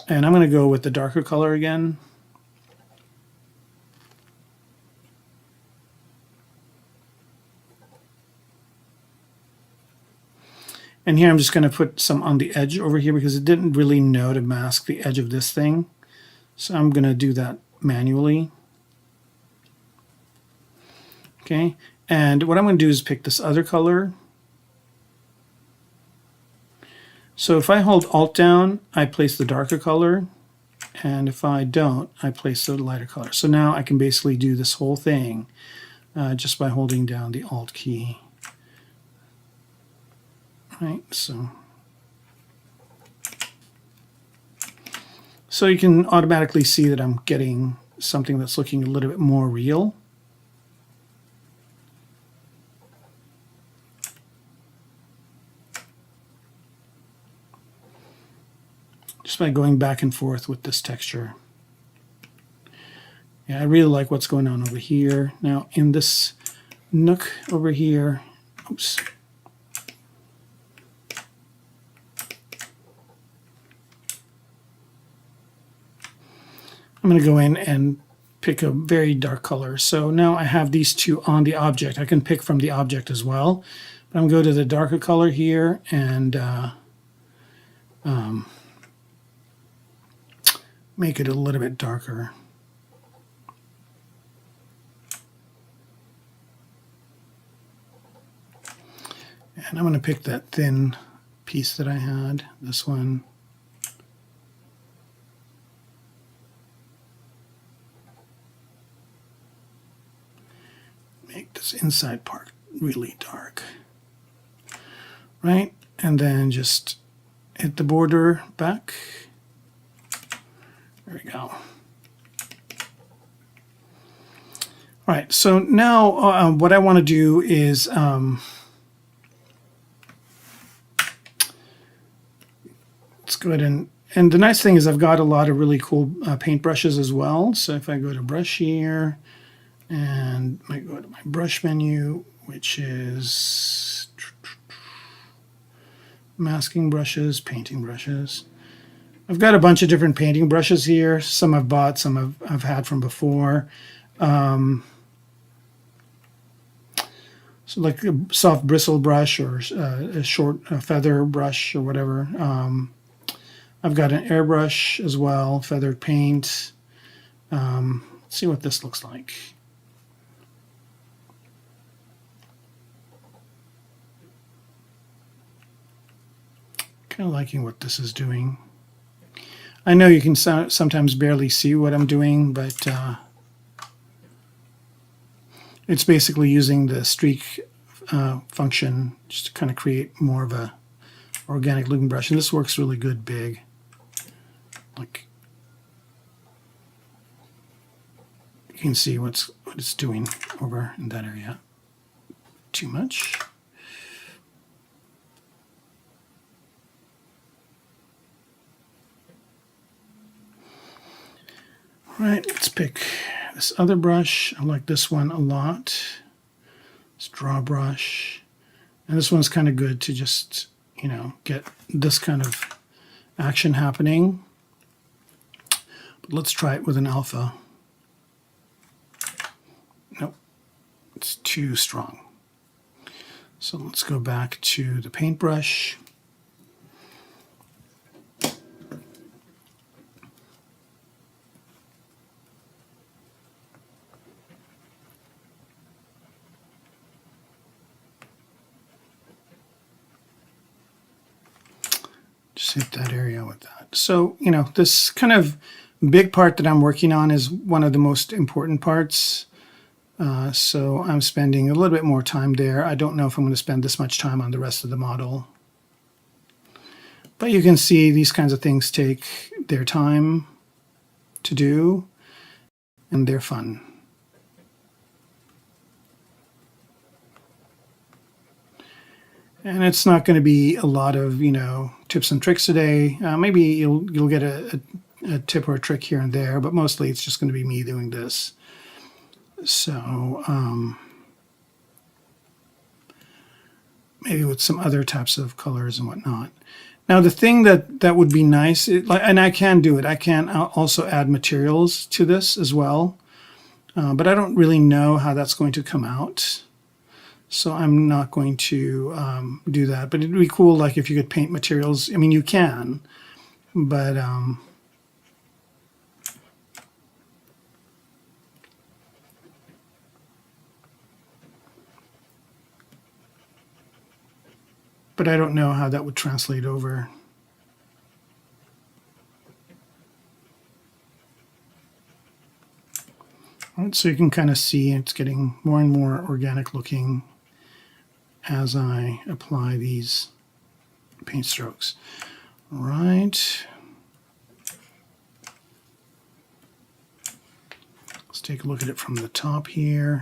And I'm going to go with the darker color again. And here I'm just going to put some on the edge over here because it didn't really know to mask the edge of this thing. So I'm going to do that manually. Okay, and what I'm going to do is pick this other color. So if I hold Alt down, I place the darker color, and if I don't, I place the lighter color. So now I can basically do this whole thing just by holding down the Alt key. Right, so you can automatically see that I'm getting something that's looking a little bit more real. Just by going back and forth with this texture. Yeah, I really like what's going on over here. Now in this nook over here, oops. I'm going to go in and pick a very dark color. So now I have these two on the object. I can pick from the object as well. But I'm going to go to the darker color here and make it a little bit darker. And I'm going to pick that thin piece that I had, this one. Make this inside part really dark, right? And then just hit the border back. There we go. All right, so now what I want to do is let's go ahead and the nice thing is I've got a lot of really cool paint brushes as well. So if I go to brush here, and I go to my brush menu, which is masking brushes, painting brushes. I've got a bunch of different painting brushes here. Some I've bought, some I've had from before. So like a soft bristle brush or a short feather brush or whatever. I've got an airbrush as well, feathered paint. Let's see what this looks like. Kind of liking what this is doing. I know you can sometimes barely see what I'm doing, but it's basically using the streak function just to kind of create more of a organic looking brush. And this works really good big. Like, you can see what it's doing over in that area. Too much. All right, let's pick this other brush. I like this one a lot. This draw brush. And this one's kind of good to just, you know, get this kind of action happening. But let's try it with an alpha. Nope, it's too strong. So let's go back to the paintbrush. Just hit that area with that. So, you know, this kind of big part that I'm working on is one of the most important parts. So I'm spending a little bit more time there. I don't know if I'm going to spend this much time on the rest of the model. But you can see these kinds of things take their time to do, and they're fun. And it's not going to be a lot of, you know, tips and tricks today. Maybe you'll get a tip or a trick here and there, but mostly it's just going to be me doing this. So maybe with some other types of colors and whatnot. Now the thing that would be nice, and I can do it, I can also add materials to this as well, but I don't really know how that's going to come out. So I'm not going to do that, but it'd be cool, like if you could paint materials. I mean, you can, but I don't know how that would translate over. All right, so you can kind of see it's getting more and more organic looking as I apply these paint strokes. All right. Let's take a look at it from the top here.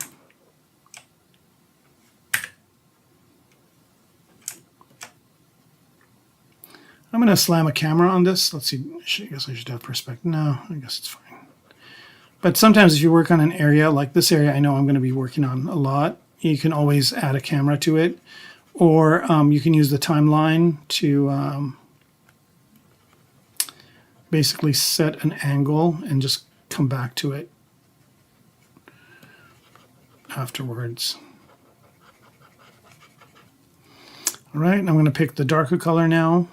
I'm going to slam a camera on this. Let's see. I guess I should have perspective. No, I guess it's fine. But sometimes if you work on an area, like this area I know I'm going to be working on a lot, you can always add a camera to it. Or you can use the timeline to basically set an angle and just come back to it afterwards. All right, I'm going to pick the darker color now.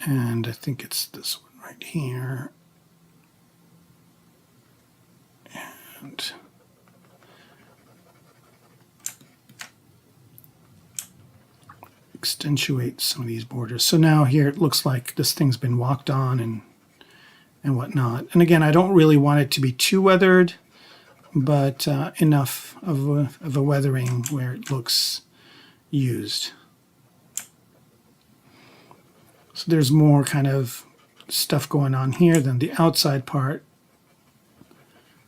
And I think it's this one right here. And accentuate some of these borders. So now here it looks like this thing's been walked on and whatnot. And again, I don't really want it to be too weathered, but enough of a weathering where it looks used. So there's more kind of stuff going on here than the outside part,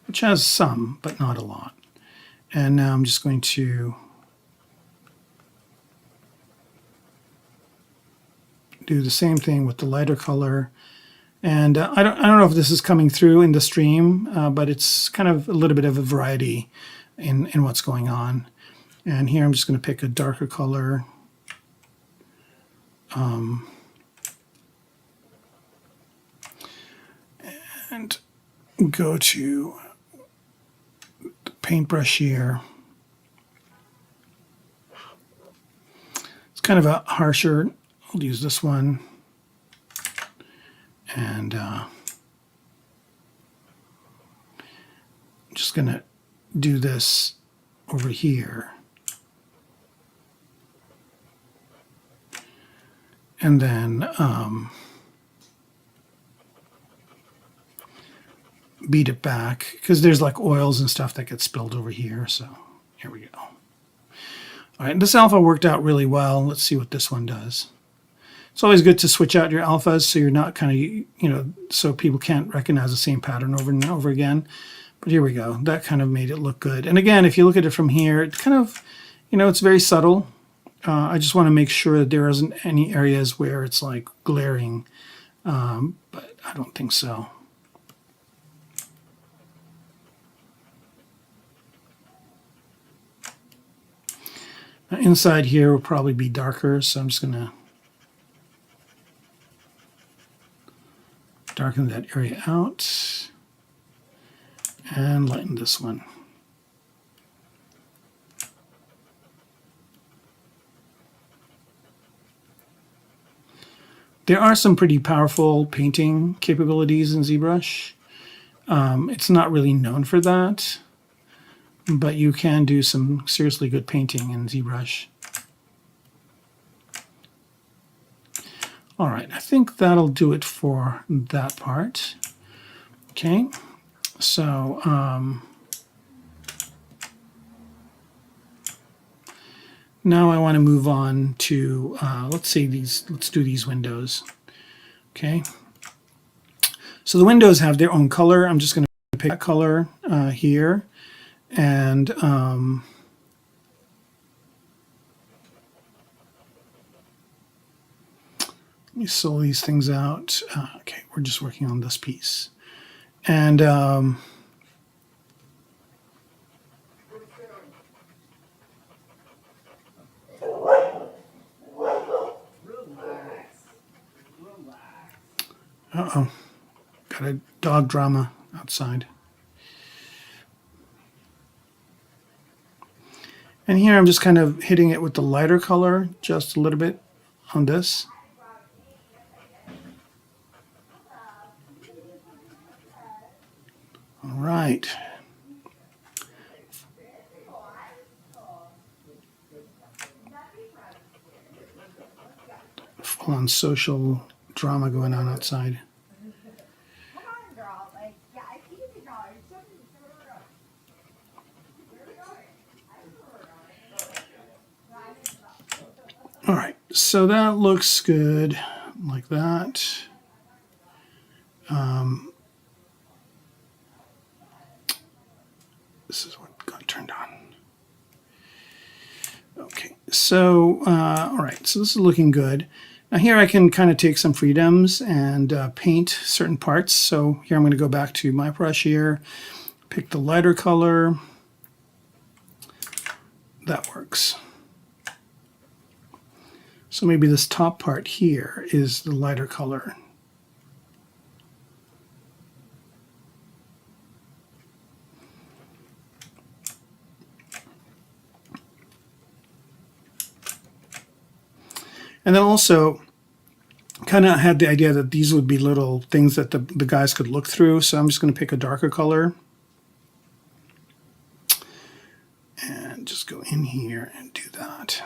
which has some, but not a lot. And now I'm just going to do the same thing with the lighter color. And I don't know if this is coming through in the stream, but it's kind of a little bit of a variety in what's going on. And here I'm just going to pick a darker color. And go to the paintbrush here. It's kind of a harsher. I'll use this one. And I'm just going to do this over here. And then beat it back, because there's like oils and stuff that get spilled over here. So here we go. All right, this alpha worked out really well. Let's see what this one does. It's always good to switch out your alphas so you're not kind of, you know, so people can't recognize the same pattern over and over again. But here we go. That kind of made it look good. And again, if you look at it from here, it's kind of, you know, it's very subtle. I just want to make sure that there isn't any areas where it's like glaring, but I don't think so. Now, inside here will probably be darker, so I'm just going to darken that area out and lighten this one. There are some pretty powerful painting capabilities in ZBrush. It's not really known for that, but you can do some seriously good painting in ZBrush. All right, I think that'll do it for that part. Okay, so now I want to move on to let's do these windows. Okay, so the windows have their own color. I'm just going to pick that color here, and let me sew these things out. Okay, we're just working on this piece. And uh-oh, got a dog drama outside. And here I'm just kind of hitting it with the lighter color just a little bit on this. All right. Full-on social drama going on outside. All right, so that looks good like that. This is what got turned on. Okay, so all right, so this is looking good. Now here I can kind of take some freedoms and paint certain parts. So here I'm going to go back to my brush here, pick the lighter color. That works. So maybe this top part here is the lighter color. And then also kind of had the idea that these would be little things that the guys could look through. So I'm just going to pick a darker color and just go in here and do that.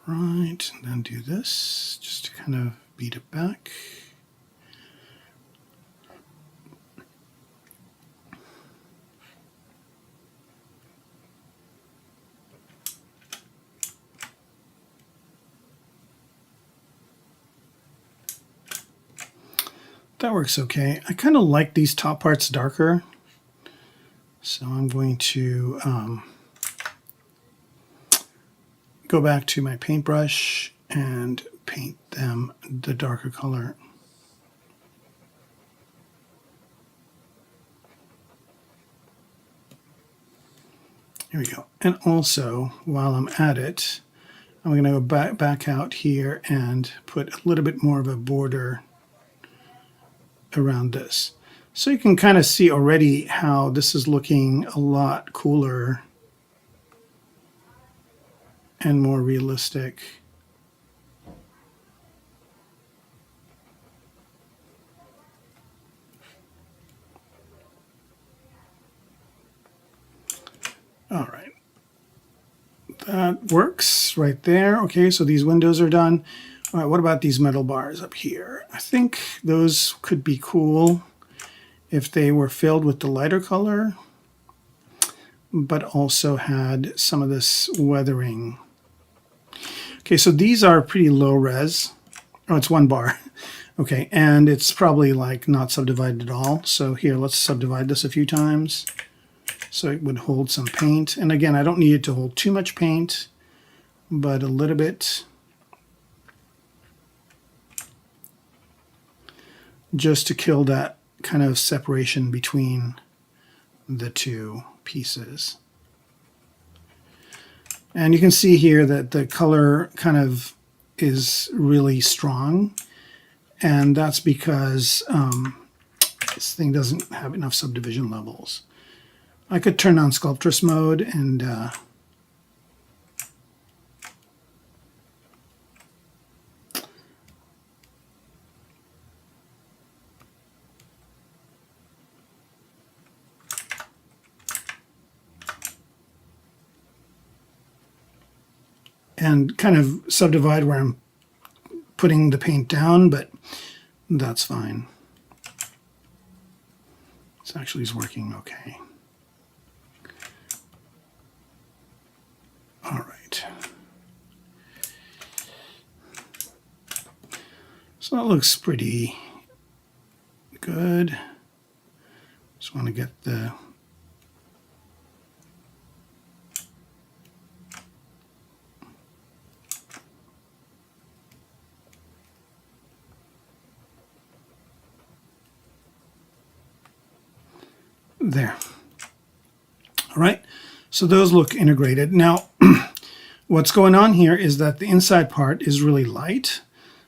Right, and then do this just to kind of beat it back. That works okay. I kind of like these top parts darker, so I'm going to go back to my paintbrush and paint them the darker color. Here we go. And also, while I'm at it, I'm going to go back out here and put a little bit more of a border around this. So you can kind of see already how this is looking a lot cooler and more realistic. All right. That works right there. Okay, so these windows are done. All right, what about these metal bars up here? I think those could be cool if they were filled with the lighter color, but also had some of this weathering. Okay, so these are pretty low res. Oh, it's one bar. Okay, and it's probably like not subdivided at all. So here, let's subdivide this a few times so it would hold some paint. And again, I don't need it to hold too much paint, but a little bit, just to kill that kind of separation between the two pieces. And you can see here that the color kind of is really strong, and that's because this thing doesn't have enough subdivision levels. I could turn on sculptress mode and kind of subdivide where I'm putting the paint down, but that's fine. This actually is working okay. All right. So that looks pretty good. Just want to get the there. All right, so those look integrated. Now, what's going on here is that the inside part is really light,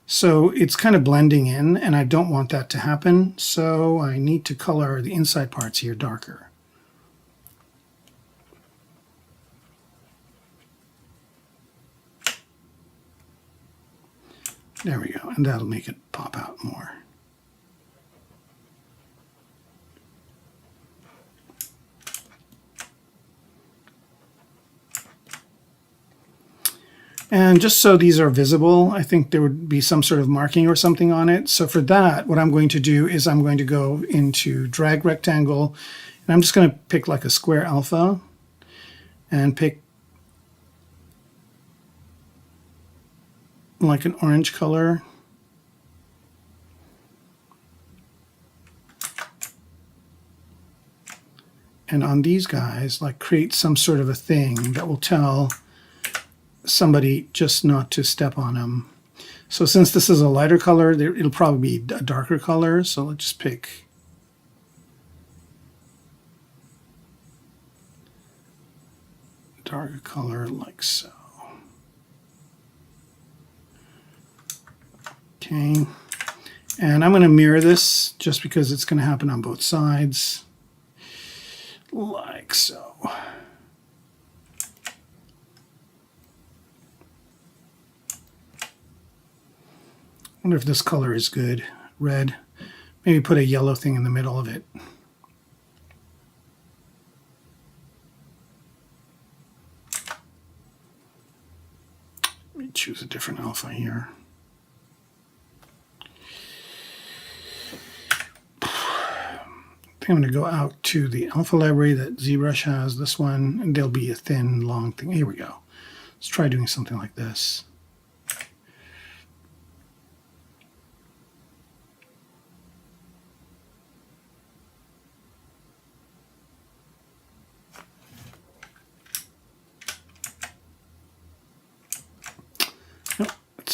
so it's kind of blending in, and I don't want that to happen, so I need to color the inside parts here darker. There we go, and that'll make it pop out more. And just so these are visible, I think there would be some sort of marking or something on it. So for that, what I'm going to do is I'm going to go into drag rectangle, and I'm just going to pick like a square alpha and pick like an orange color. And on these guys, like create some sort of a thing that will tell somebody just not to step on them. So since this is a lighter color, it'll probably be a darker color. So let's just pick darker color like so. Okay, and I'm going to mirror this just because it's going to happen on both sides, like so. I wonder if this color is good, red. Maybe put a yellow thing in the middle of it. Let me choose a different alpha here. I think I'm going to go out to the alpha library that ZBrush has, this one, and there'll be a thin, long thing. Here we go. Let's try doing something like this.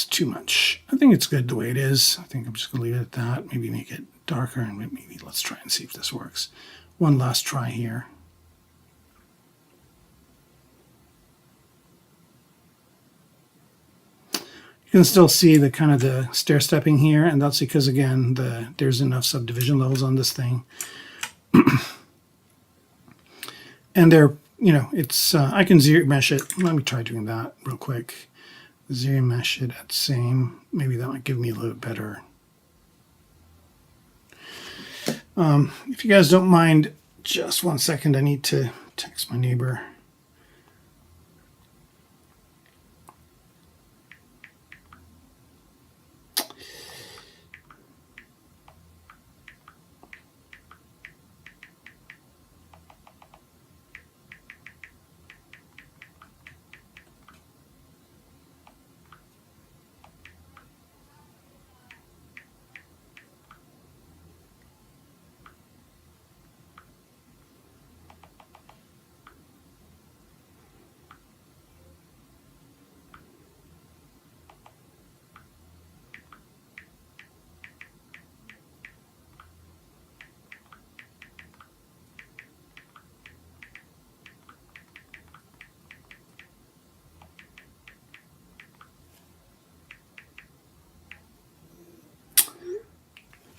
Too much. I think it's good the way it is. I think I'm just going to leave it at that. Maybe make it darker, and maybe let's try and see if this works. One last try here. You can still see the kind of the stair stepping here, and that's because again there's enough subdivision levels on this thing, and they're, you know, it's I can zero mesh it. Let me try doing that real quick. Zero mesh it at same. Maybe that might give me a little better. If you guys don't mind, just 1 second. I need to text my neighbor.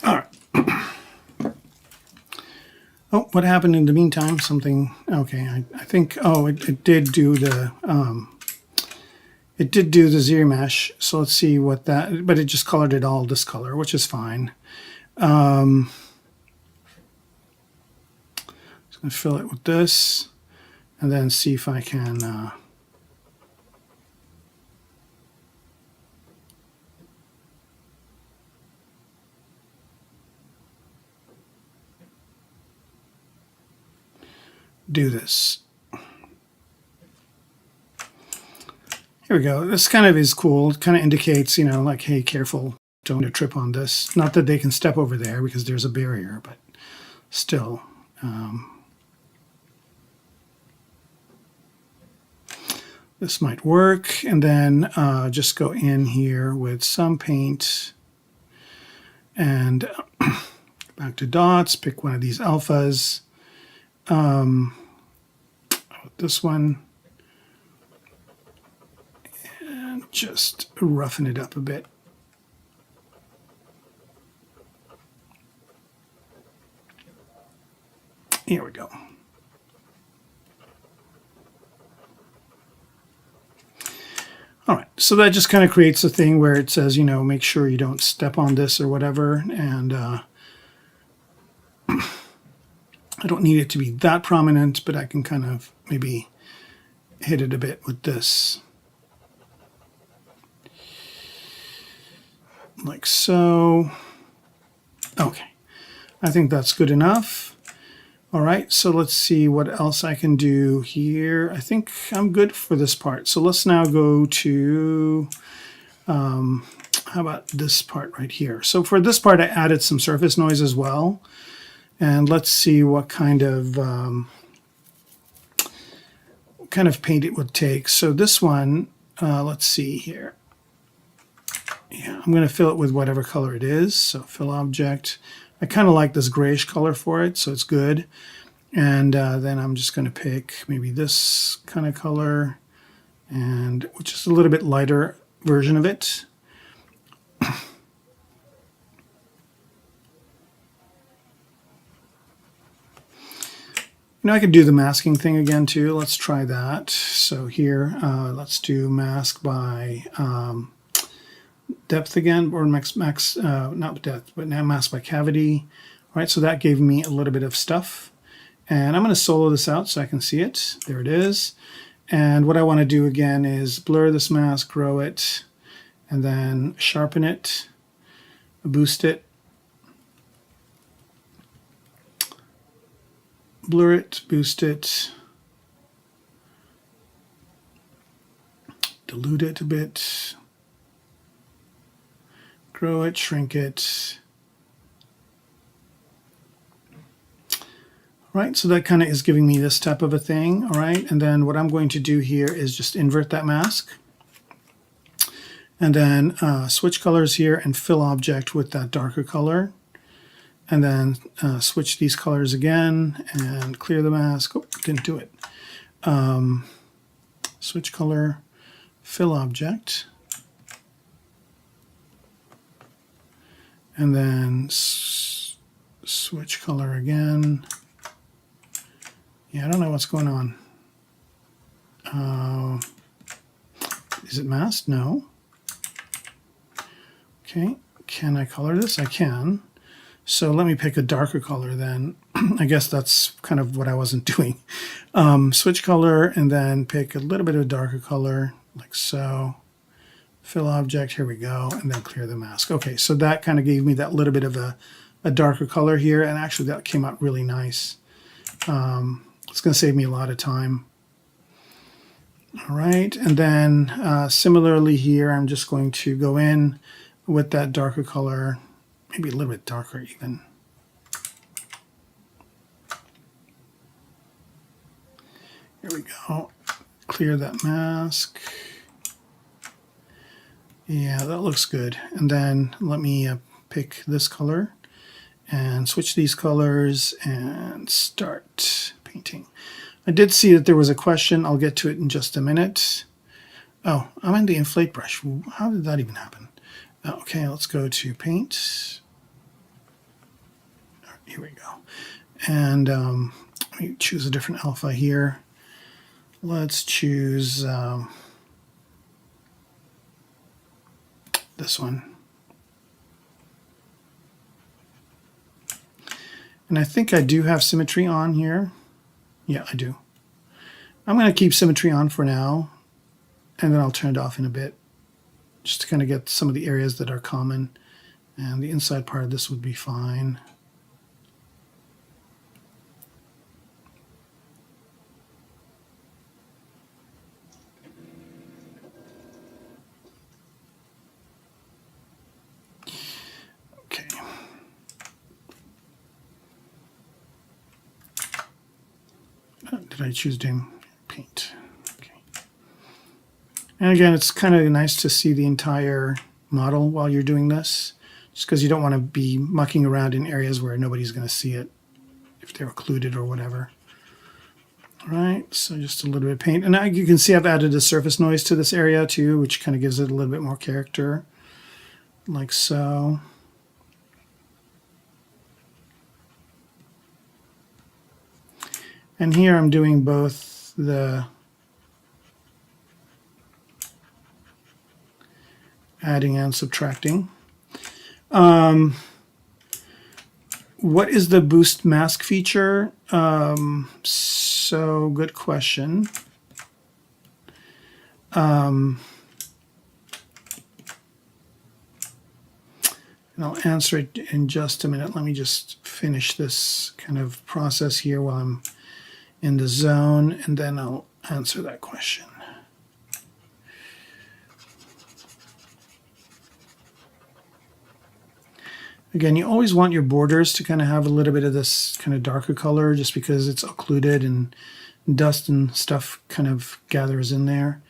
All right. Oh, what happened in the meantime? Something. Okay, I think. Oh, it did do the. It did do the zero mesh. So let's see what that. But it just colored it all this color, which is fine. Just gonna fill it with this, and then see if I can. Do this. Here we go. This kind of is cool. It kind of indicates, you know, like, hey, careful, don't trip on this. Not that they can step over there because there's a barrier, but still. This might work. And then just go in here with some paint and back to dots, pick one of these alphas. This one, and just roughen it up a bit. Here we go. All right, so that just kind of creates a thing where it says, you know, make sure you don't step on this or whatever, and I don't need it to be that prominent, but I can kind of maybe hit it a bit with this. Like so. Okay, I think that's good enough. All right, so let's see what else I can do here. I think I'm good for this part. So let's now go to, how about this part right here? So for this part, I added some surface noise as well. And let's see what kind of paint it would take. So this one, let's see here. Yeah, I'm going to fill it with whatever color it is. So fill object. I kind of like this grayish color for it, so it's good. And then I'm just going to pick maybe this kind of color, and which is a little bit lighter version of it. You know, I could do the masking thing again too. Let's try that. So here, let's do mask by depth again, or max, not depth, but now mask by cavity. All right, so that gave me a little bit of stuff. And I'm going to solo this out so I can see it. There it is. And what I want to do again is blur this mask, grow it, and then sharpen it, boost it. Blur it, boost it, dilute it a bit, grow it, shrink it. All right, so that kind of is giving me this type of a thing. All right, and then what I'm going to do here is just invert that mask. And then switch colors here and fill object with that darker color. And then switch these colors again and clear the mask. Oh, didn't do it. Switch color, fill object. and then switch color again. Yeah, I don't know what's going on. Is it masked? No. Okay, can I color this? I can. So let me pick a darker color then. I guess that's kind of what I wasn't doing. Switch color and then pick a little bit of a darker color, like so. Fill object, here we go, and then clear the mask. Okay, so that kind of gave me that little bit of a darker color here, and actually that came out really nice. It's going to save me a lot of time. All right, and then similarly here, I'm just going to go in with that darker color, maybe a little bit darker even. Here we go. Clear that mask. Yeah, that looks good. And then let me pick this color and switch these colors and start painting. I did see that there was a question. I'll get to it in just a minute. Oh, I'm in the inflate brush. How did that even happen? Okay, let's go to paint. Here we go. And let me choose a different alpha here. Let's choose this one. And I think I do have symmetry on here. Yeah, I do. I'm going to keep symmetry on for now, and then I'll turn it off in a bit, just to kind of get some of the areas that are common. And the inside part of this would be fine. Okay. Did I choose dim paint? Okay. And again, it's kind of nice to see the entire model while you're doing this, just because you don't want to be mucking around in areas where nobody's going to see it if they're occluded or whatever. All right, so just a little bit of paint. And now you can see I've added a surface noise to this area too, which kind of gives it a little bit more character, like so. And here I'm doing both the adding and subtracting. What is the boost mask feature? So good question. And I'll answer it in just a minute. Let me just finish this kind of process here while I'm in the zone, and then I'll answer that question. Again, you always want your borders to kind of have a little bit of this kind of darker color, just because it's occluded and dust and stuff kind of gathers in there.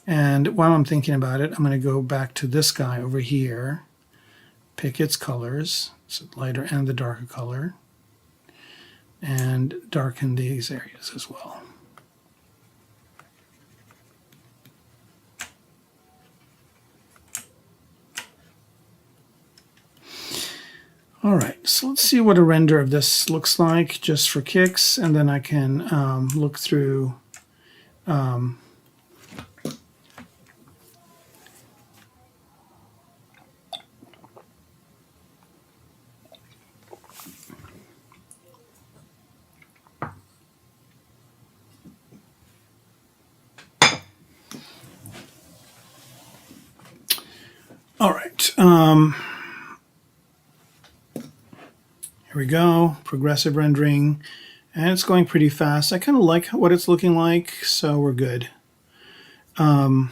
And while I'm thinking about it, I'm going to go back to this guy over here, pick its colors, so the lighter and the darker color, and darken these areas as well. All right, so let's see what a render of this looks like just for kicks, and then I can look through all right. Here we go, progressive rendering, and it's going pretty fast. I kind of like what it's looking like, so we're good. One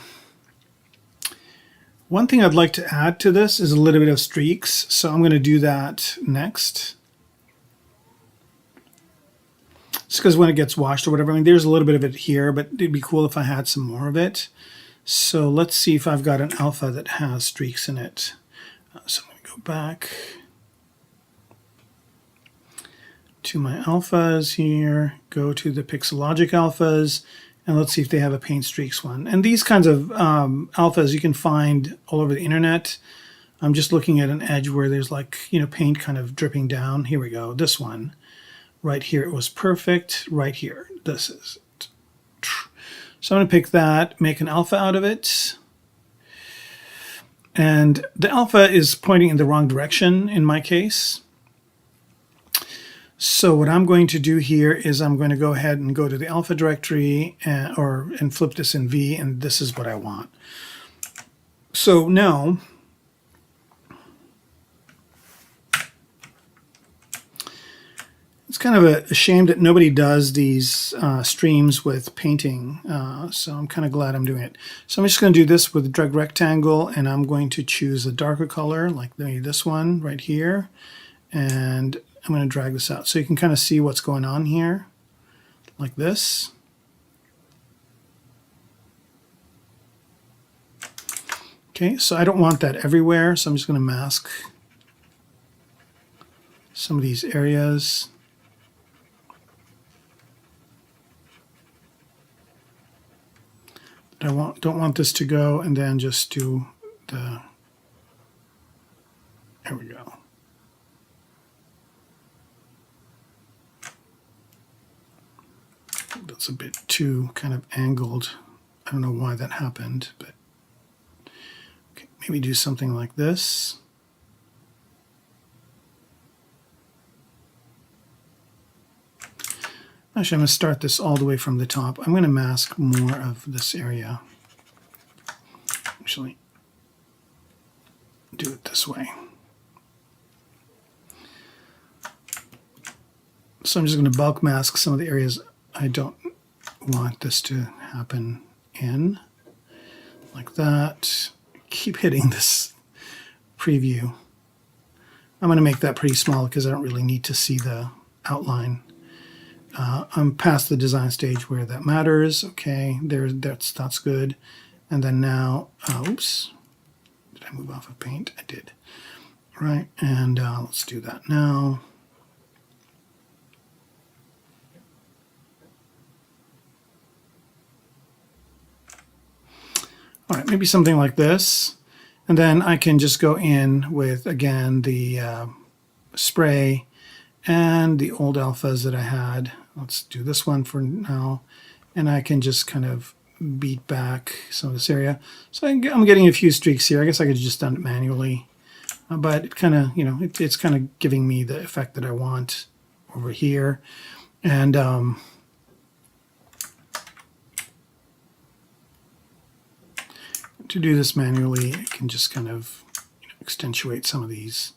thing I'd like to add to this is a little bit of streaks, so I'm going to do that next. Just because when it gets washed or whatever, I mean, there's a little bit of it here, but it'd be cool if I had some more of it. So let's see if I've got an alpha that has streaks in it. So I'm going to go back to my alphas here, go to the Pixelogic alphas, And let's see if they have a paint streaks one. And these kinds of alphas you can find all over the internet. I'm just looking at an edge where there's like, paint kind of dripping down. Here we go. This one right here, it was perfect. Right here, this is it. So I'm going to pick that, make an alpha out of it. And the alpha is pointing in the wrong direction in my case. So what I'm going to do here is I'm going to go ahead and go to the alpha directory and flip this in V, and this is what I want. So now it's kind of a shame that nobody does these streams with painting, so I'm kind of glad I'm doing it. So I'm just going to do this with drag rectangle, and I'm going to choose a darker color, like maybe this one right here, and I'm going to drag this out so you can kind of see what's going on here, like this. Okay, so I don't want that everywhere, so I'm just going to mask some of these areas. I don't want this to go, and then just do the, there we go. That's a bit too kind of angled. I don't know why that happened, but okay, maybe do something like this. Actually, I'm going to start this all the way from the top. I'm going to mask more of this area. Actually, do it this way. So I'm just going to bulk mask some of the areas I don't want this to happen in, like that. Keep hitting this preview. I'm going to make that pretty small because I don't really need to see the outline. I'm past the design stage where that matters. Okay, that's good. And then now, oops, did I move off of paint? I did. Right, and let's do that now. All right, maybe something like this. And then I can just go in with, again, the spray and the old alphas that I had. Let's do this one for now. And I can just kind of beat back some of this area. So I'm getting a few streaks here. I guess I could have just done it manually. But it kind of, it's kind of giving me the effect that I want over here. And to do this manually, I can just kind of accentuate some of these.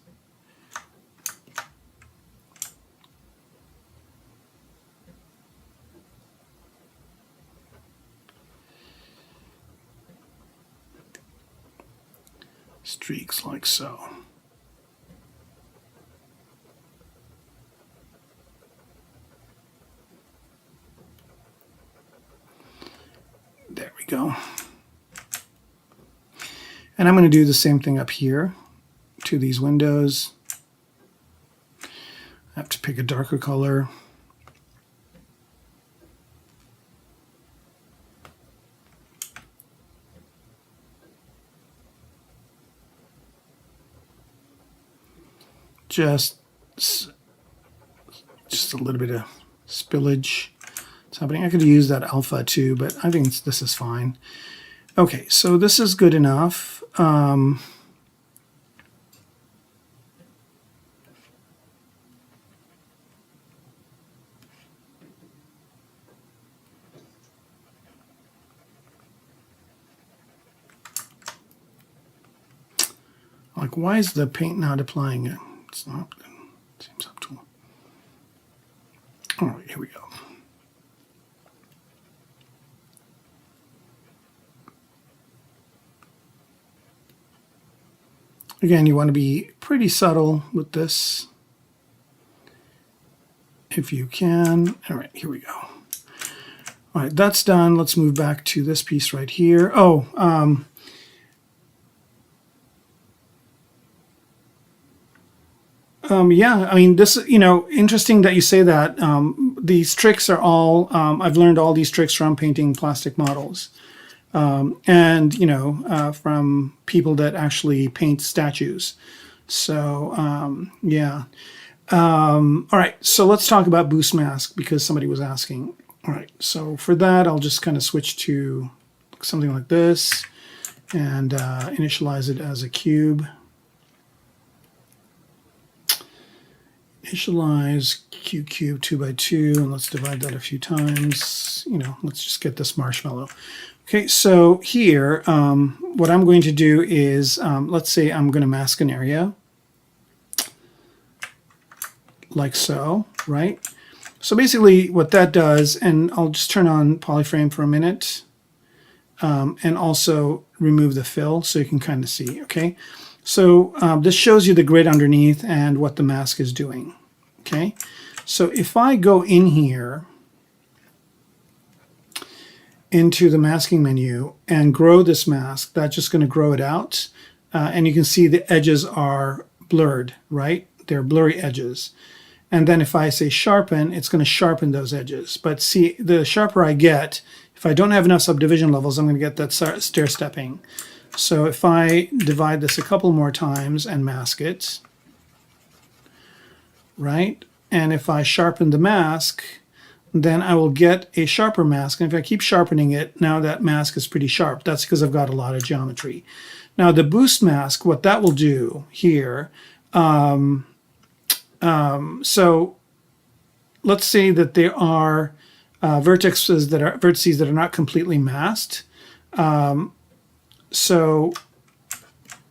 Streaks like so. There we go. And I'm going to do the same thing up here to these windows. I have to pick a darker color. Just a little bit of spillage. It's happening. I could use that alpha too, but I think this is fine. Okay, so this is good enough. Like, why is the paint not applying it? It's not. It seems up to. All right, here we go. Again, you want to be pretty subtle with this if you can. All right, here we go. All right, that's done. Let's move back to this piece right here. Oh, Yeah, I mean, this, interesting that you say that. These tricks are all, I've learned all these tricks from painting plastic models. And, from people that actually paint statues. So, yeah. All right, so let's talk about boost mask because somebody was asking. All right, so for that, I'll just kind of switch to something like this and initialize it as a cube. Initialize Q cube 2 by 2, and let's divide that a few times. Let's just get this marshmallow. Okay, so here, what I'm going to do is, let's say I'm going to mask an area, like so, right? So basically what that does, and I'll just turn on polyframe for a minute, and also remove the fill so you can kind of see, okay? So this shows you the grid underneath and what the mask is doing, okay? So if I go in here into the masking menu and grow this mask, that's just going to grow it out. And you can see the edges are blurred, right? They're blurry edges. And then if I say sharpen, it's going to sharpen those edges. But see, the sharper I get, if I don't have enough subdivision levels, I'm going to get that stair-stepping. So if I divide this a couple more times and mask it, right? And if I sharpen the mask, then I will get a sharper mask. And if I keep sharpening it, now that mask is pretty sharp. That's because I've got a lot of geometry. Now the boost mask, what that will do here, so let's say that there are vertices that are not completely masked. So,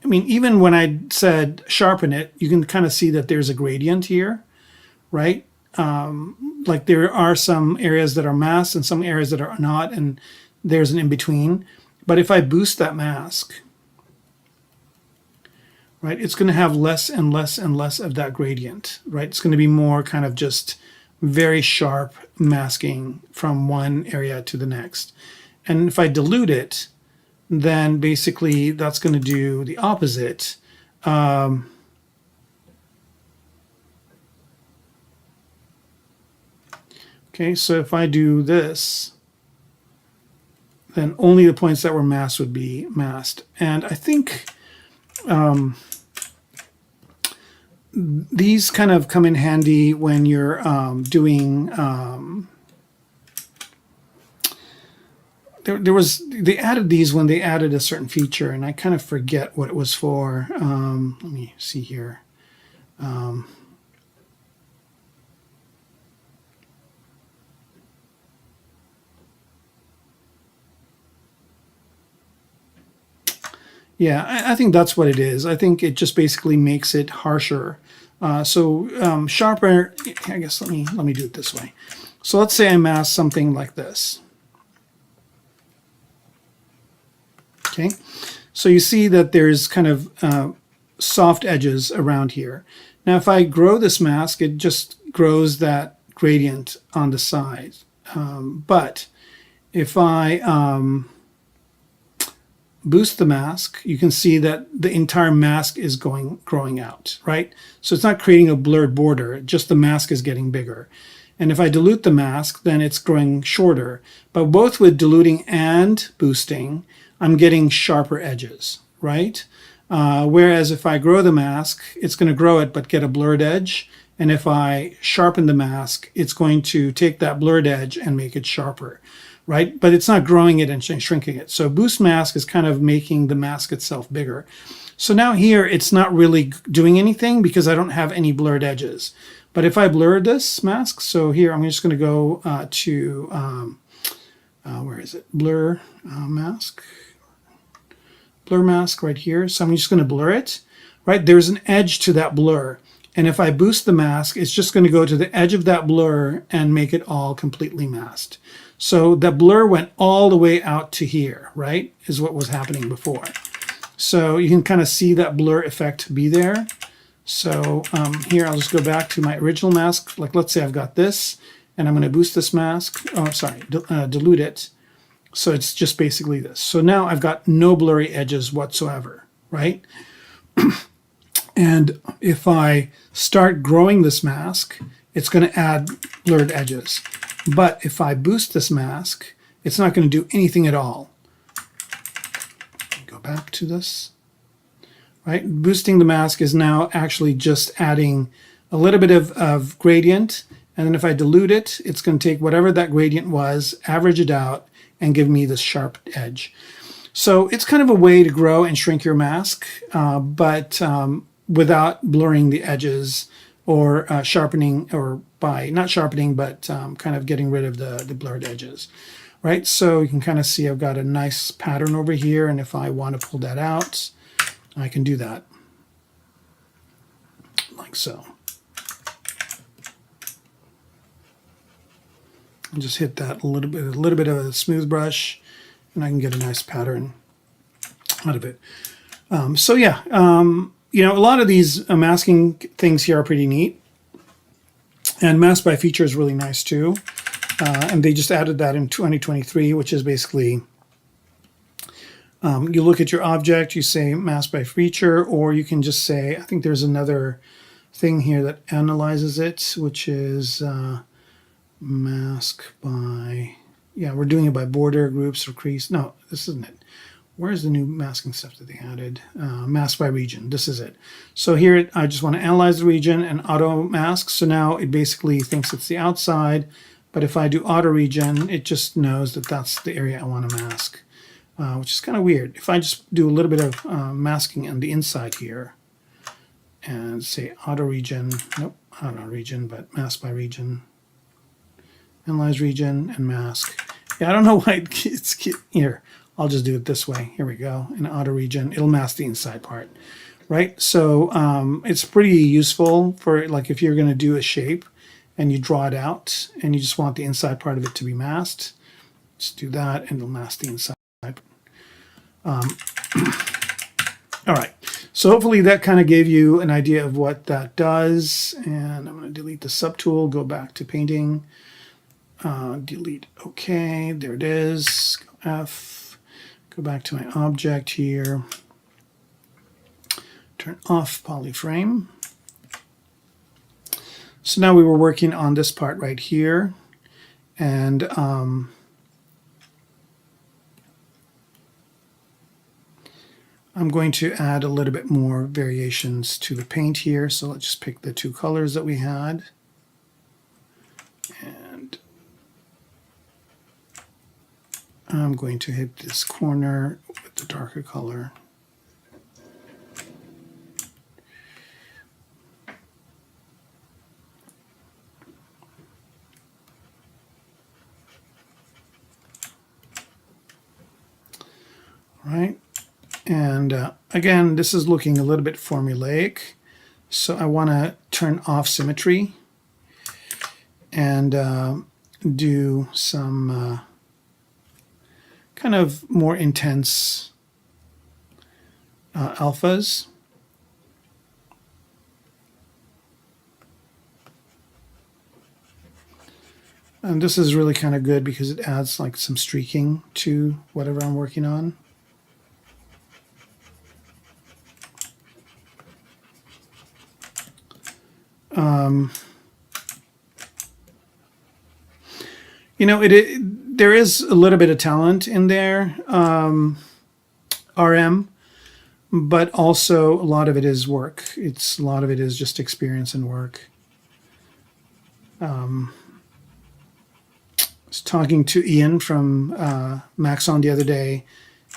I mean, even when I said sharpen it, you can kind of see that there's a gradient here, right? Like there are some areas that are masked and some areas that are not, and there's an in-between. But if I boost that mask, right, it's going to have less and less and less of that gradient, right? It's going to be more kind of just very sharp masking from one area to the next. And if I dilute it, then basically that's going to do the opposite. Okay, so if I do this, then only the points that were masked would be masked. And I think these kind of come in handy when you're doing, they added these when they added a certain feature, and I kind of forget what it was for. Let me see here. Yeah, I think that's what it is. I think it just basically makes it harsher. Sharper, I guess let me do it this way. So let's say I mask something like this. Okay, so you see that there's kind of soft edges around here. Now if I grow this mask, it just grows that gradient on the side. But if I boost the mask, you can see that the entire mask is growing out, right? So it's not creating a blurred border, just the mask is getting bigger. And if I dilute the mask, then it's growing shorter. But both with diluting and boosting, I'm getting sharper edges, right? Whereas if I grow the mask, it's going to grow it but get a blurred edge. And if I sharpen the mask, it's going to take that blurred edge and make it sharper, right? But it's not growing it and shrinking it. So boost mask is kind of making the mask itself bigger. So now here, it's not really doing anything because I don't have any blurred edges. But if I blur this mask, so here, I'm just going to go to, where is it? Blur mask. Blur mask right here. So I'm just going to blur it, right? There's an edge to that blur. And if I boost the mask, it's just going to go to the edge of that blur and make it all completely masked. So the blur went all the way out to here, right, is what was happening before. So you can kind of see that blur effect be there. So here, I'll just go back to my original mask. Like, let's say I've got this, and I'm going to boost this mask. Oh, sorry, dilute it. So it's just basically this. So now I've got no blurry edges whatsoever, right? And if I start growing this mask, it's going to add blurred edges. But if I boost this mask, it's not going to do anything at all. Go back to this. Right? Boosting the mask is now actually just adding a little bit of gradient. And then if I dilute it, it's going to take whatever that gradient was, average it out, and give me this sharp edge. So it's kind of a way to grow and shrink your mask, but without blurring the edges or sharpening, or by not sharpening, but kind of getting rid of the blurred edges. Right? So you can kind of see I've got a nice pattern over here, and if I want to pull that out, I can do that, like so. And just hit that a little bit of a smooth brush, and I can get a nice pattern out of it. So yeah, you know, a lot of these masking things here are pretty neat, and mask by feature is really nice too. And they just added that in 2023, which is basically you look at your object, you say mask by feature, or you can just say, I think there's another thing here that analyzes it, which is mask by, yeah, we're doing it by border, groups, or crease. No, this isn't it. Where's the new masking stuff that they added? Mask by region. This is it. So here I just want to analyze the region and auto mask. So now it basically thinks it's the outside, but if I do auto region, it just knows that that's the area I want to mask. Which is kind of weird. If I just do a little bit of masking on the inside here and say auto region, nope, auto region, but mask by region, analyze region and mask. Yeah, I don't know why it's here. I'll just do it this way. Here we go. In auto region, it'll mask the inside part, right? So it's pretty useful for, like, if you're going to do a shape and you draw it out and you just want the inside part of it to be masked, just do that and it'll mask the inside. All right, so hopefully that kind of gave you an idea of what that does. And I'm going to delete the subtool, go back to painting, delete, okay, there it is, go F, go back to my object here, turn off polyframe. So now we were working on this part right here, and I'm going to add a little bit more variations to the paint here. So let's just pick the two colors that we had. And I'm going to hit this corner with the darker color. All right. And again, this is looking a little bit formulaic, so I want to turn off symmetry and do some kind of more intense alphas. And this is really kind of good because it adds like some streaking to whatever I'm working on. You know, there is a little bit of talent in there, RM, but also a lot of it is work. A lot of it is just experience and work. I was talking to Ian from Maxon the other day,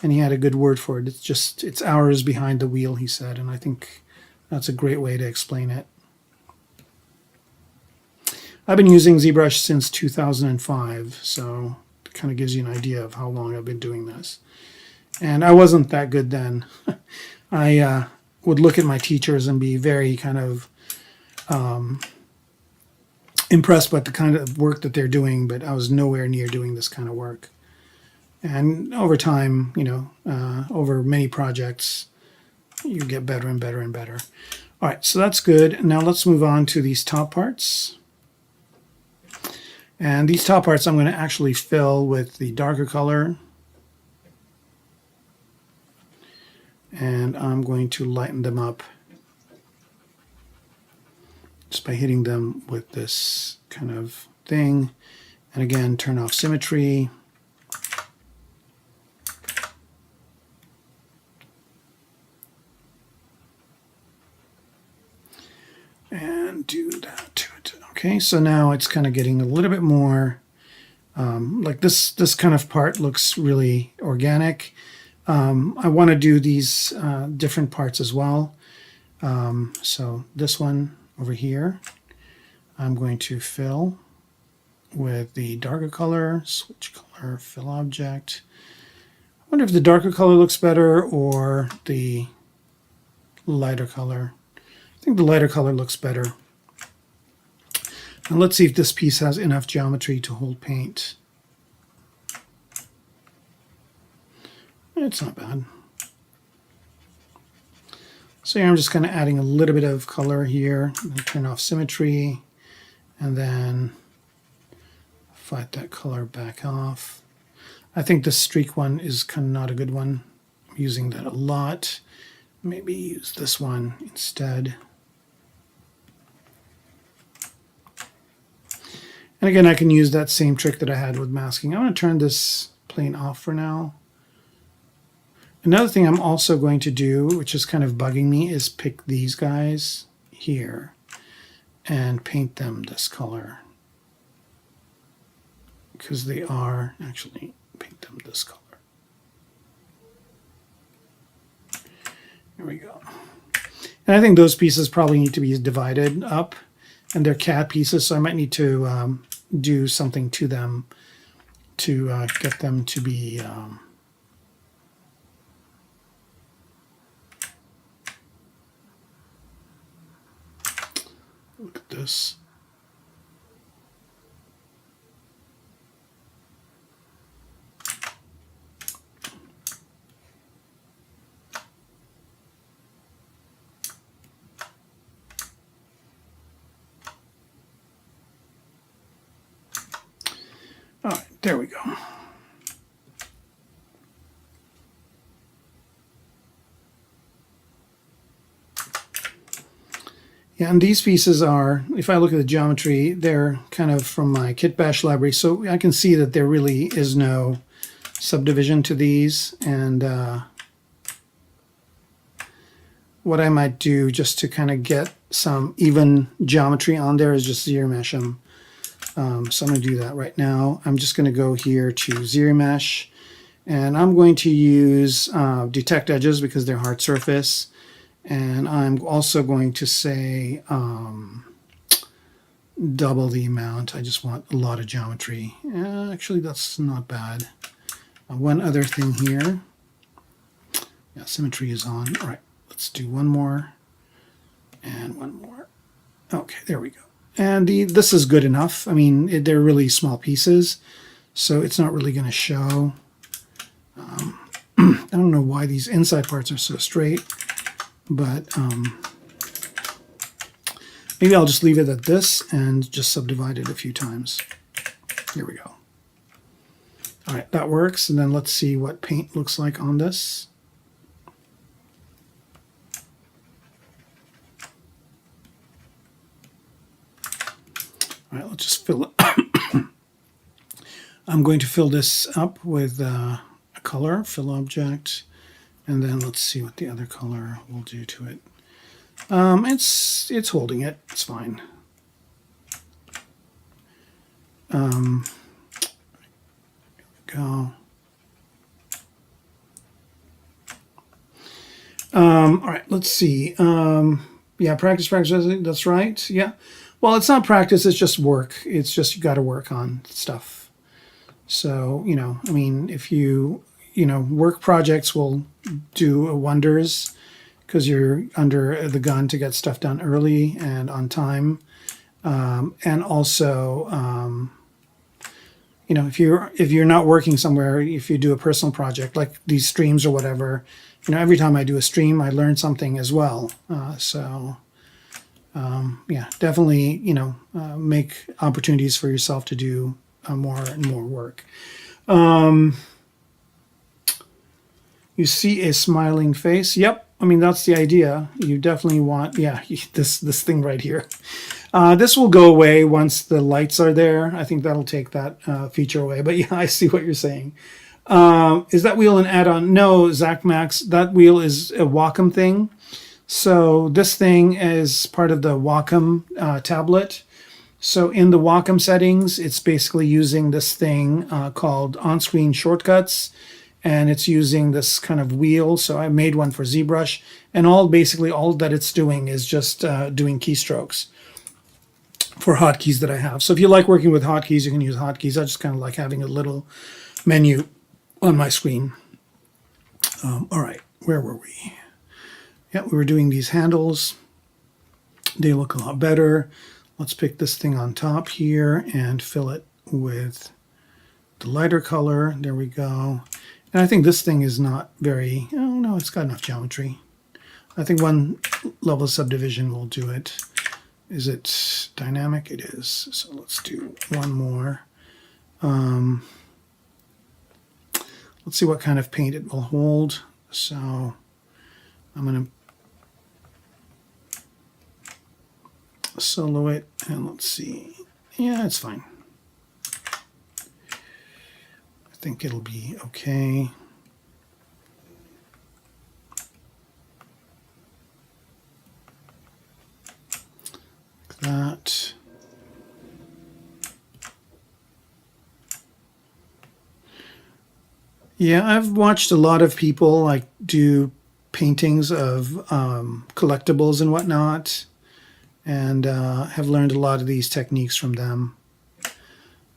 and he had a good word for it. It's hours behind the wheel, he said, and I think that's a great way to explain it. I've been using ZBrush since 2005, so it kind of gives you an idea of how long I've been doing this. And I wasn't that good then. I would look at my teachers and be very kind of impressed by the kind of work that they're doing, but I was nowhere near doing this kind of work. And over time, you know, over many projects, you get better and better and better. All right, so that's good. Now let's move on to these top parts. And these top parts I'm going to actually fill with the darker color. And I'm going to lighten them up just by hitting them with this kind of thing. And again, turn off symmetry. And do that to it. Okay, so now it's kind of getting a little bit more like this kind of part looks really organic. I want to do these different parts as well. So this one over here, I'm going to fill with the darker color, switch color, fill object. I wonder if the darker color looks better or the lighter color. I think the lighter color looks better. And let's see if this piece has enough geometry to hold paint. It's not bad. So here I'm just kind of adding a little bit of color here. Turn off symmetry and then fight that color back off. I think the streak one is kind of not a good one. I'm using that a lot. Maybe use this one instead. And again, I can use that same trick that I had with masking. I'm going to turn this plane off for now. Another thing I'm also going to do, which is kind of bugging me, is pick these guys here and paint them this color. Because they are, actually, paint them this color. There we go. And I think those pieces probably need to be divided up. And they're cat pieces, so I might need to do something to them to get them to be look at this. All right, there we go. Yeah, and these pieces are, if I look at the geometry, they're kind of from my Kit Bash library, so I can see that there really is no subdivision to these. And what I might do just to kind of get some even geometry on there is just zero mesh them. So I'm going to do that right now. I'm just going to go here to zero mesh, and I'm going to use detect edges because they're hard surface. And I'm also going to say double the amount. I just want a lot of geometry. Actually, that's not bad. One other thing here. Yeah, symmetry is on. All right, let's do one more and one more. Okay, there we go. And this is good enough. I mean, they're really small pieces, so it's not really going to show. I don't know why these inside parts are so straight, but maybe I'll just leave it at this and just subdivide it a few times. Here we go. All right, that works. And then let's see what paint looks like on this. All right, let's just fill it. I'm going to fill this up with a color, fill object, and then let's see what the other color will do to it. It's holding it. It's fine. There we go. All right, let's see. Yeah, practice, that's right. Yeah. Well, it's not practice, it's just work. It's just you got to work on stuff. So, you know, I mean, if you work projects will do wonders because you're under the gun to get stuff done early and on time. And also, you know, if you're not working somewhere, if you do a personal project like these streams or whatever, you know, every time I do a stream, I learn something as well. Yeah, definitely, you know, make opportunities for yourself to do more and more work. You see a smiling face. Yep. I mean, that's the idea. You definitely want, yeah, this thing right here. This will go away once the lights are there. I think that'll take that feature away. But yeah, I see what you're saying. Is that wheel an add-on? No, Zach Max, that wheel is a Wacom thing. So this thing is part of the Wacom tablet. So in the Wacom settings, it's basically using this thing called on-screen shortcuts, and it's using this kind of wheel. So I made one for ZBrush, and basically all that it's doing is just doing keystrokes for hotkeys that I have. So if you like working with hotkeys, you can use hotkeys. I just kind of like having a little menu on my screen. All right, where were we? Yeah, we were doing these handles. They look a lot better. Let's pick this thing on top here and fill it with the lighter color. There we go. And I think this thing is not very, oh no, it's got enough geometry. I think one level of subdivision will do it. Is it dynamic? It is. So let's do one more. Let's see what kind of paint it will hold. So I'm going to solo it, and let's see. Yeah, it's fine. I think it'll be okay. Like that. Yeah, I've watched a lot of people like do paintings of collectibles and whatnot, and have learned a lot of these techniques from them.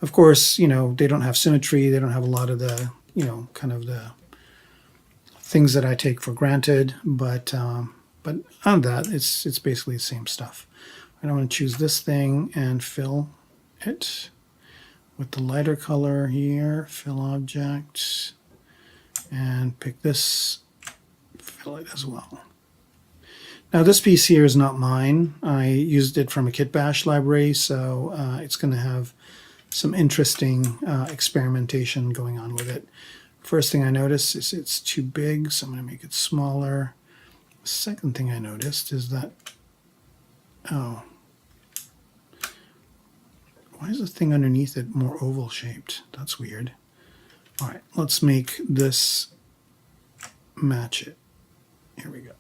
Of course, you know, they don't have symmetry. They don't have a lot of the, you know, kind of the things that I take for granted. But on that, it's basically the same stuff. I want to choose this thing and fill it with the lighter color here. Fill object, and pick this. Fill it as well. Now this piece here is not mine. I used it from a Kitbash library, so it's going to have some interesting experimentation going on with it. First thing I noticed is it's too big, so I'm going to make it smaller. The second thing I noticed is that, oh, why is the thing underneath it more oval shaped? That's weird. All right, let's make this match it. Here we go.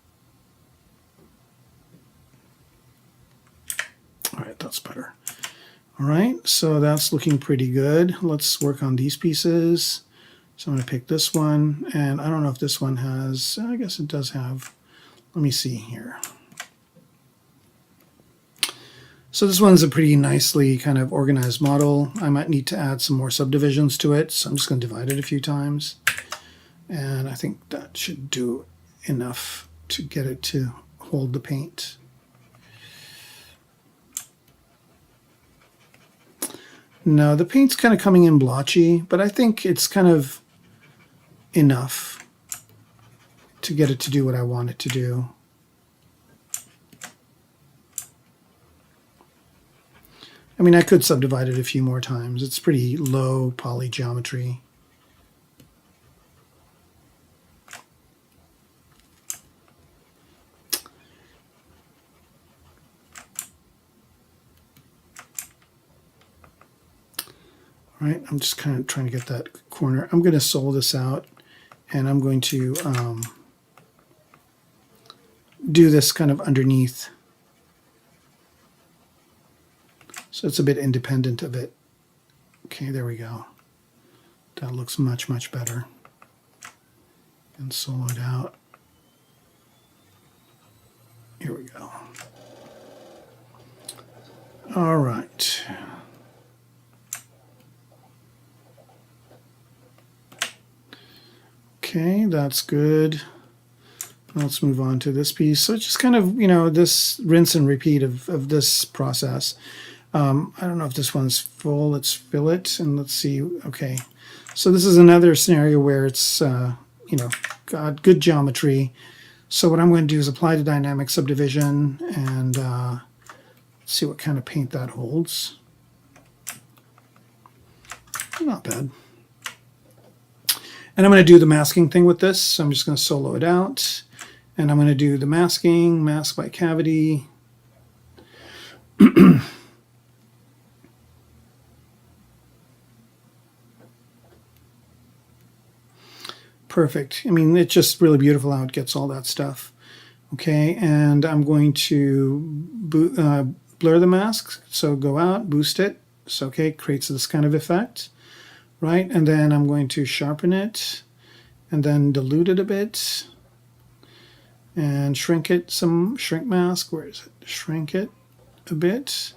All right, that's better. All right, so that's looking pretty good. Let's work on these pieces. So I'm going to pick this one, and I don't know if this one has, I guess it does have, let me see here. So this one's a pretty nicely kind of organized model. I might need to add some more subdivisions to it, so I'm just going to divide it a few times. And I think that should do enough to get it to hold the paint. No, the paint's kind of coming in blotchy, but I think it's kind of enough to get it to do what I want it to do. I mean, I could subdivide it a few more times. It's pretty low poly geometry. All right, I'm just kind of trying to get that corner. I'm going to solo this out, and I'm going to do this kind of underneath. So it's a bit independent of it. Okay, there we go. That looks much, much better. And solo it out. Here we go. All right. Okay, that's good. Let's move on to this piece. So it's just kind of, you know, this rinse and repeat of this process. I don't know if this one's full. Let's fill it, and let's see. Okay, so this is another scenario where it's, you know, got good geometry. So what I'm going to do is apply the dynamic subdivision and see what kind of paint that holds. Not bad. And I'm going to do the masking thing with this. So I'm just going to solo it out. And I'm going to do the masking, mask by cavity. perfect. I mean, it's just really beautiful how it gets all that stuff. Okay, and I'm going to blur the mask. So go out, boost it. So okay, creates this kind of effect, right? And then I'm going to sharpen it and then dilute it a bit and shrink it some, shrink mask. Where is it? Shrink it a bit.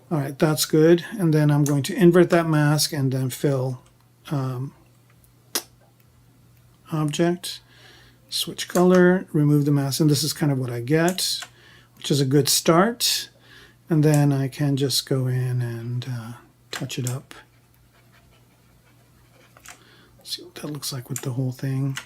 All right, that's good. And then I'm going to invert that mask and then fill object, switch color, remove the mask, and this is kind of what I get, which is a good start. And then I can just go in and touch it up. See what that looks like with the whole thing.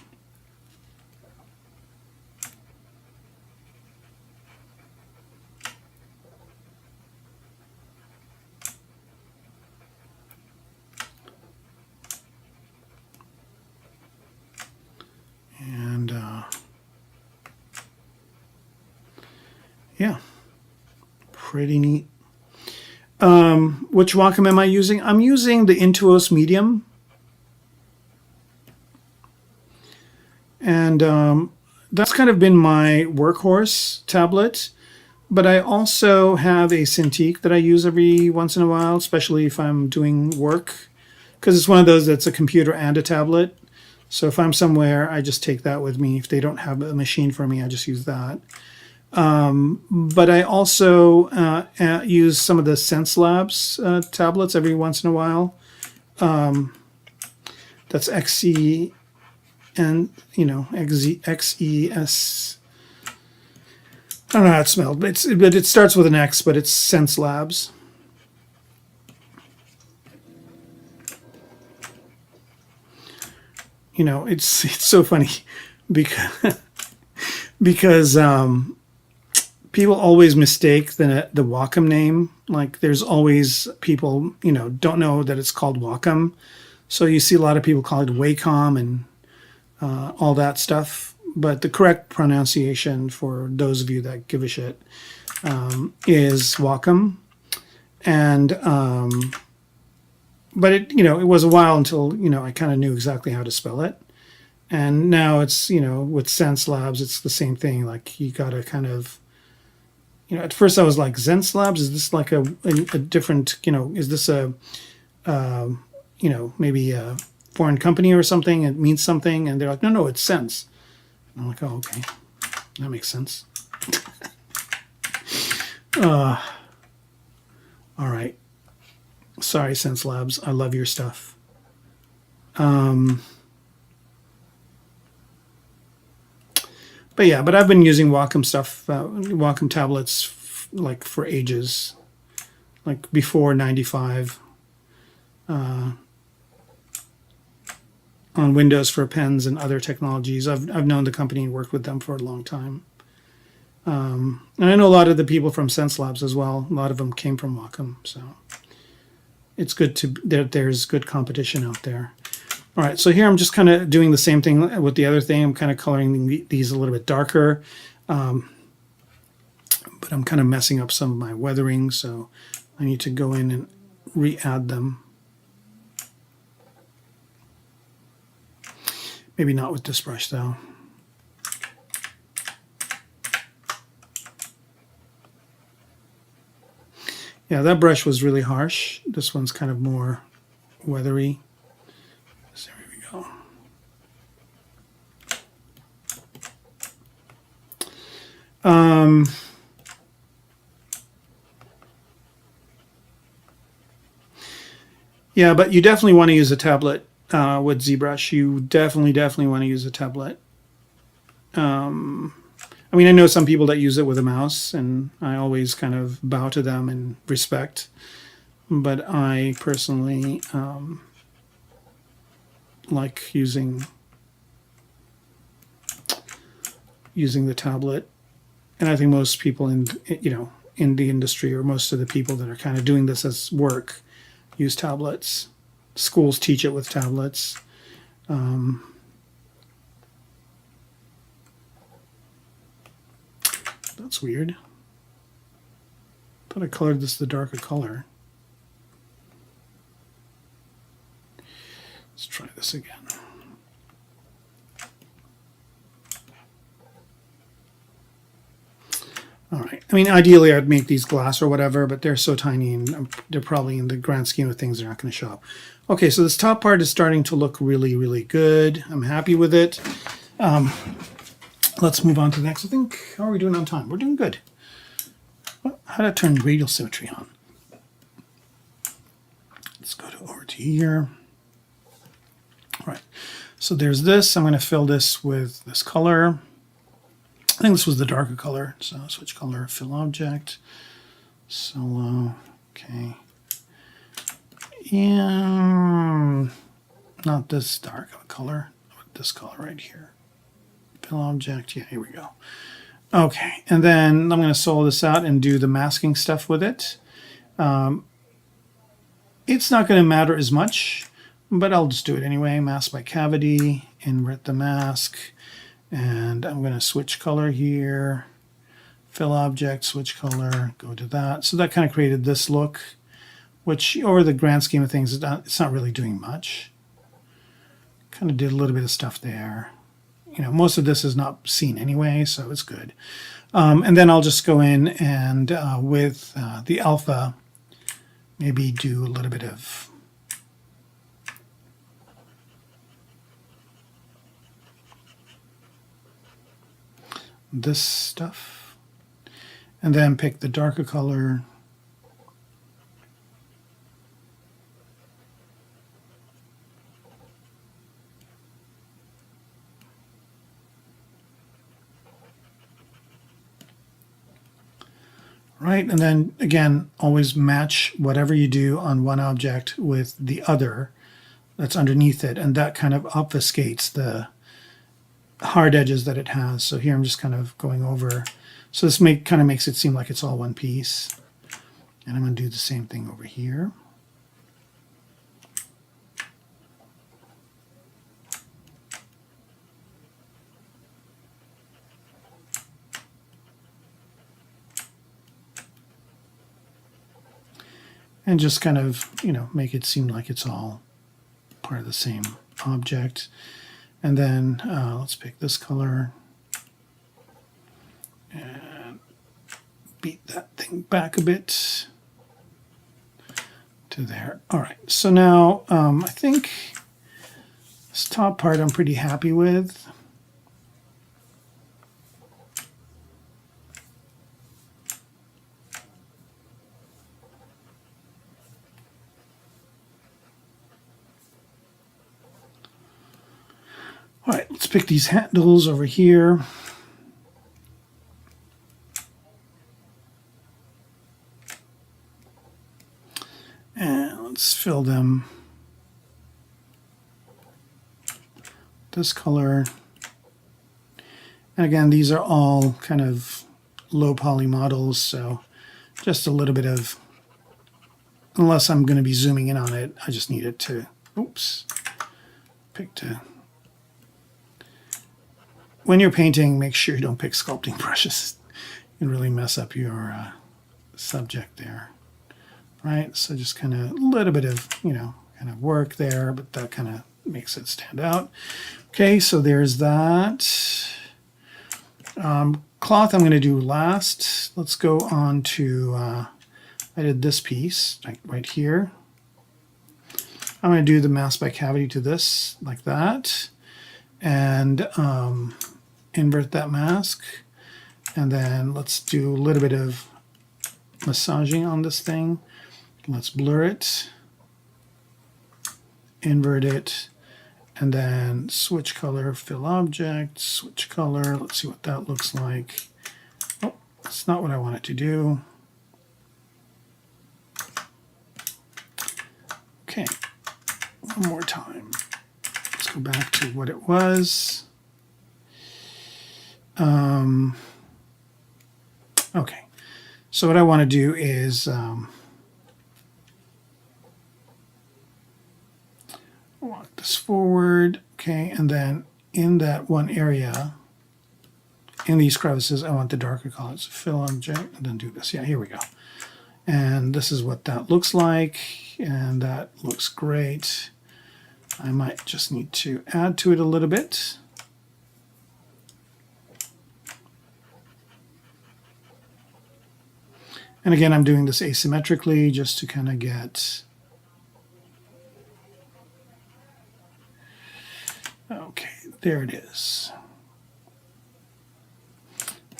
And yeah, pretty neat. Which Wacom am I using? I'm using the Intuos Medium. And that's kind of been my workhorse tablet. But I also have a Cintiq that I use every once in a while, especially if I'm doing work. Because it's one of those that's a computer and a tablet. So if I'm somewhere, I just take that with me. If they don't have a machine for me, I just use that. But I also use some of the Sense Labs tablets every once in a while. That's XE and, you know, XES. I don't know how it's spelled, but it starts with an X, but it's Sense Labs. You know, it's so funny because people always mistake the Wacom name. Like, there's always people, you know, don't know that it's called Wacom. So you see a lot of people call it Wacom and all that stuff. But the correct pronunciation for those of you that give a shit is Wacom. And but it, you know, it was a while until, you know, I kind of knew exactly how to spell it. And now it's, you know, with Sense Labs, it's the same thing. Like, you got to kind of, you know, at first I was like, Sense Labs, is this like a different, you know, is this a, you know, maybe a foreign company or something? It means something. And they're like, no, it's Sense. And I'm like, oh, okay, that makes sense. All right. Sorry, Sense Labs. I love your stuff. But yeah, but I've been using Wacom stuff, Wacom tablets, like for ages, like before '95, on Windows for pens and other technologies. I've known the company and worked with them for a long time. And I know a lot of the people from Sense Labs as well. A lot of them came from Wacom, so it's good that there's good competition out there. All right, so here I'm just kind of doing the same thing with the other thing. I'm kind of coloring these a little bit darker, but I'm kind of messing up some of my weathering, so I need to go in and re-add them. Maybe not with this brush, though. Yeah, that brush was really harsh. This one's kind of more weathery. So there we go. Yeah, but you definitely want to use a tablet with ZBrush. You definitely want to use a tablet. I mean, I know some people that use it with a mouse, and I always kind of bow to them in respect. But I personally like using the tablet, and I think most people in the industry, or most of the people that are kind of doing this as work, use tablets. Schools teach it with tablets. That's weird. Thought I colored this the darker color. Let's try this again. All right. I mean, ideally, I'd make these glass or whatever, but they're so tiny and they're probably in the grand scheme of things, they're not going to show up. Okay, so this top part is starting to look really, really good. I'm happy with it. Let's move on to the next. I think, how are we doing on time? We're doing good. How do I turn radial symmetry on? Let's go over to here. All right. So there's this. I'm going to fill this with this color. I think this was the darker color. So switch color, fill object, solo. Okay. And not this dark of a color, but this color right here. Fill object. Yeah, here we go. Okay. And then I'm going to solo this out and do the masking stuff with it. It's not going to matter as much, but I'll just do it anyway. Mask by cavity, invert the mask. And I'm going to switch color here, fill object, switch color, go to that. So that kind of created this look, which over the grand scheme of things, it's not really doing much. Kind of did a little bit of stuff there. You know, most of this is not seen anyway, so it's good. And then I'll just go in and with the alpha, maybe do a little bit of this stuff, and then pick the darker color. Right, and then again, always match whatever you do on one object with the other that's underneath it, and that kind of obfuscates the hard edges that it has. So here I'm just kind of going over. So this kind of makes it seem like it's all one piece. And I'm going to do the same thing over here. And just kind of, you know, make it seem like it's all part of the same object. And then let's pick this color and beat that thing back a bit to there. All right, so now I think this top part I'm pretty happy with. All right, let's pick these handles over here. And let's fill them this color. And again, these are all kind of low poly models, so just a little bit of, unless I'm going to be zooming in on it, I just need it to, oops, pick to. When you're painting, make sure you don't pick sculpting brushes. You can really mess up your subject there, right? So just kind of a little bit of, you know, kind of work there, but that kind of makes it stand out. Okay, so there's that. Cloth I'm going to do last. Let's go on to, I did this piece right here. I'm going to do the mask by cavity to this, like that. And invert that mask, and then let's do a little bit of massaging on this thing. Let's blur it, invert it, and then switch color, fill object, switch color. Let's see what that looks like. Oh, that's not what I want it to do. Okay, one more time. Let's go back to what it was. Okay, so what I want to do is walk this forward, okay, and then in that one area, in these crevices, I want the darker colors. Fill object, and then do this. Yeah, here we go. And this is what that looks like, and that looks great. I might just need to add to it a little bit. And again, I'm doing this asymmetrically just to kind of get... Okay, there it is.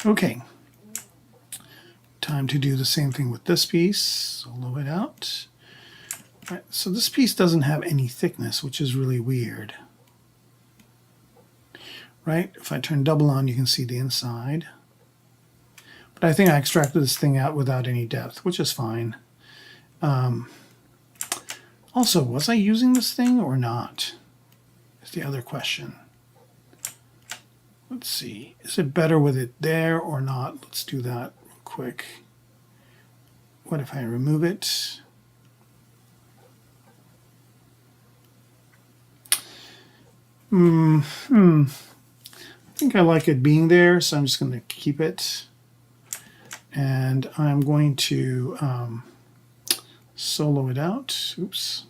Okay. Time to do the same thing with this piece. Solo it out. All right, so this piece doesn't have any thickness, which is really weird. Right? If I turn double on, you can see the inside. But I think I extracted this thing out without any depth, which is fine. Also, was I using this thing or not? Is the other question. Let's see. Is it better with it there or not? Let's do that real quick. What if I remove it? I think I like it being there, so I'm just going to keep it. And I'm going to solo it out. Oops.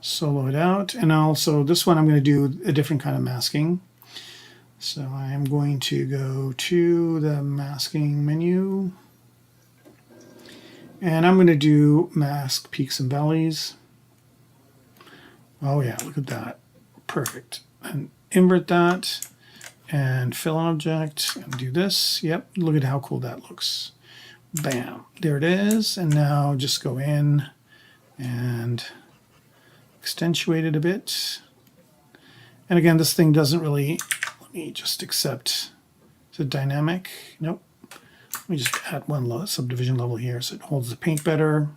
Solo it out. And also this one I'm going to do a different kind of masking. So I am going to go to the masking menu. And I'm going to do mask peaks and valleys. Oh yeah, look at that. Perfect. And invert that and fill object and do this. Yep, look at how cool that looks. Bam, there it is. And now just go in and accentuate it a bit. And again, this thing doesn't really, let me just accept, is it dynamic? Nope. Let me just add one subdivision level here so it holds the paint better.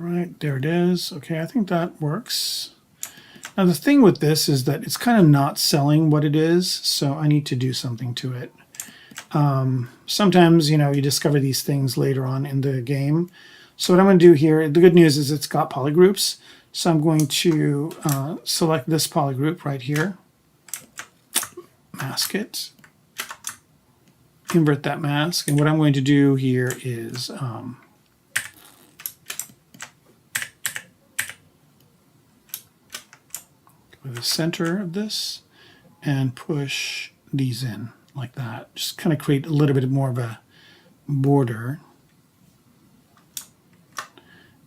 Right, there it is. Okay, I think that works. Now the thing with this is that it's kind of not selling what it is, so I need to do something to it. Sometimes, you know, you discover these things later on in the game. So what I'm going to do here, the good news is it's got polygroups. So I'm going to select this polygroup right here, mask it, invert that mask, and what I'm going to do here is with the center of this and push these in like that. Just kind of create a little bit more of a border.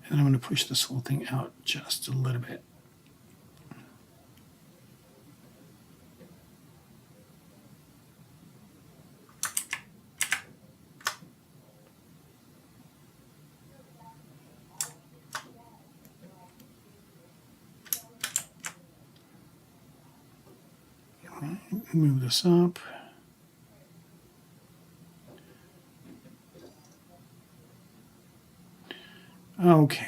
And I'm going to push this whole thing out just a little bit. Move this up. Okay,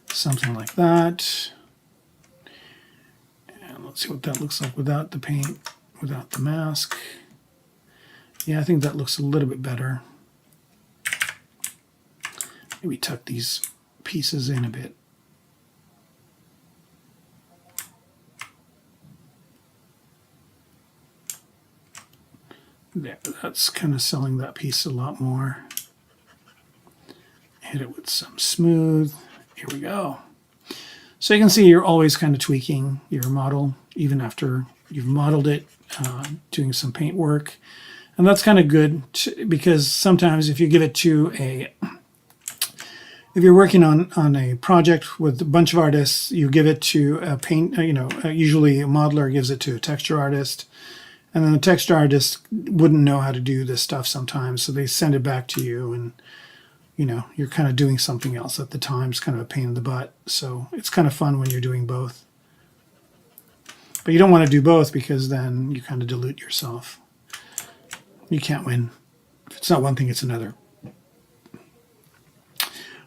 something like that. And let's see what that looks like without the paint, without the mask. Yeah, I think that looks a little bit better. Maybe tuck these pieces in a bit. There, that's kind of selling that piece a lot more. Hit it with some smooth. Here we go. So you can see you're always kind of tweaking your model even after you've modeled it, doing some paint work. And that's kind of good because sometimes if you give it to if you're working on a project with a bunch of artists, you give it to a paint, usually a modeler gives it to a texture artist. And then the texture artist wouldn't know how to do this stuff sometimes, so they send it back to you, and you're kind of doing something else at the time. It's kind of a pain in the butt. So it's kind of fun when you're doing both. But you don't want to do both because then you kind of dilute yourself. You can't win. If it's not one thing, it's another.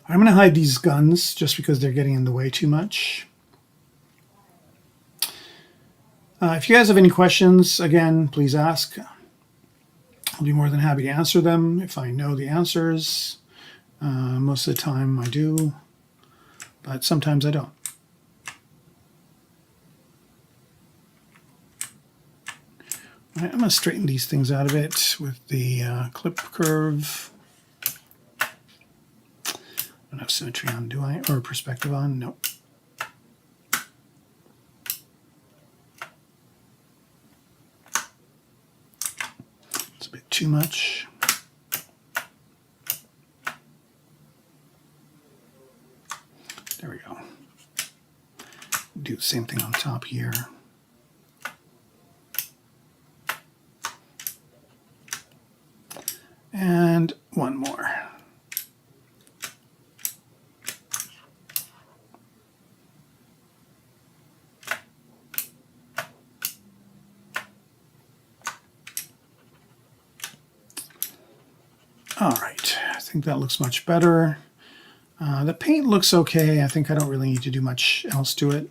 I'm going to hide these guns just because they're getting in the way too much. If you guys have any questions, again, please ask. I'll be more than happy to answer them if I know the answers. Most of the time I do, but sometimes I don't. All right, I'm going to straighten these things out a bit with the clip curve. I don't have symmetry on, do I? Or perspective on? Nope. It's a bit too much. There we go. Do the same thing on top here. And one more. All right, I think that looks much better. The paint looks okay. I think I don't really need to do much else to it.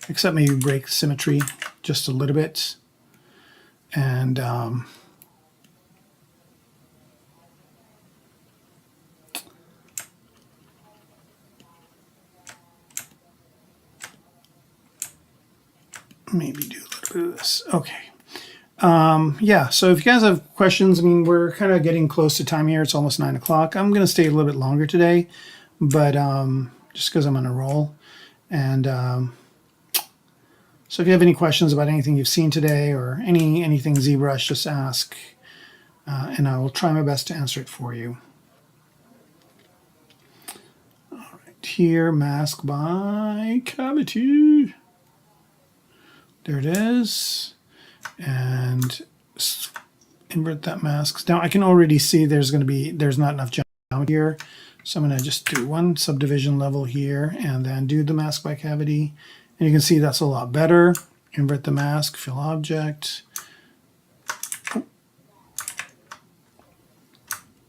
Except maybe break symmetry just a little bit. And maybe do a little bit of this. Okay. Yeah, so if you guys have questions, I mean, we're kind of getting close to time here. It's almost 9 o'clock. I'm going to stay a little bit longer today, but just because I'm on a roll. And so if you have any questions about anything you've seen today or anything ZBrush, just ask, and I will try my best to answer it for you. All right, here, mask by cavity. There it is. And invert that mask. Now I can already see there's not enough geometry here, so I'm going to just do one subdivision level here and then do the mask by cavity, and you can see that's a lot better. Invert the mask, fill object,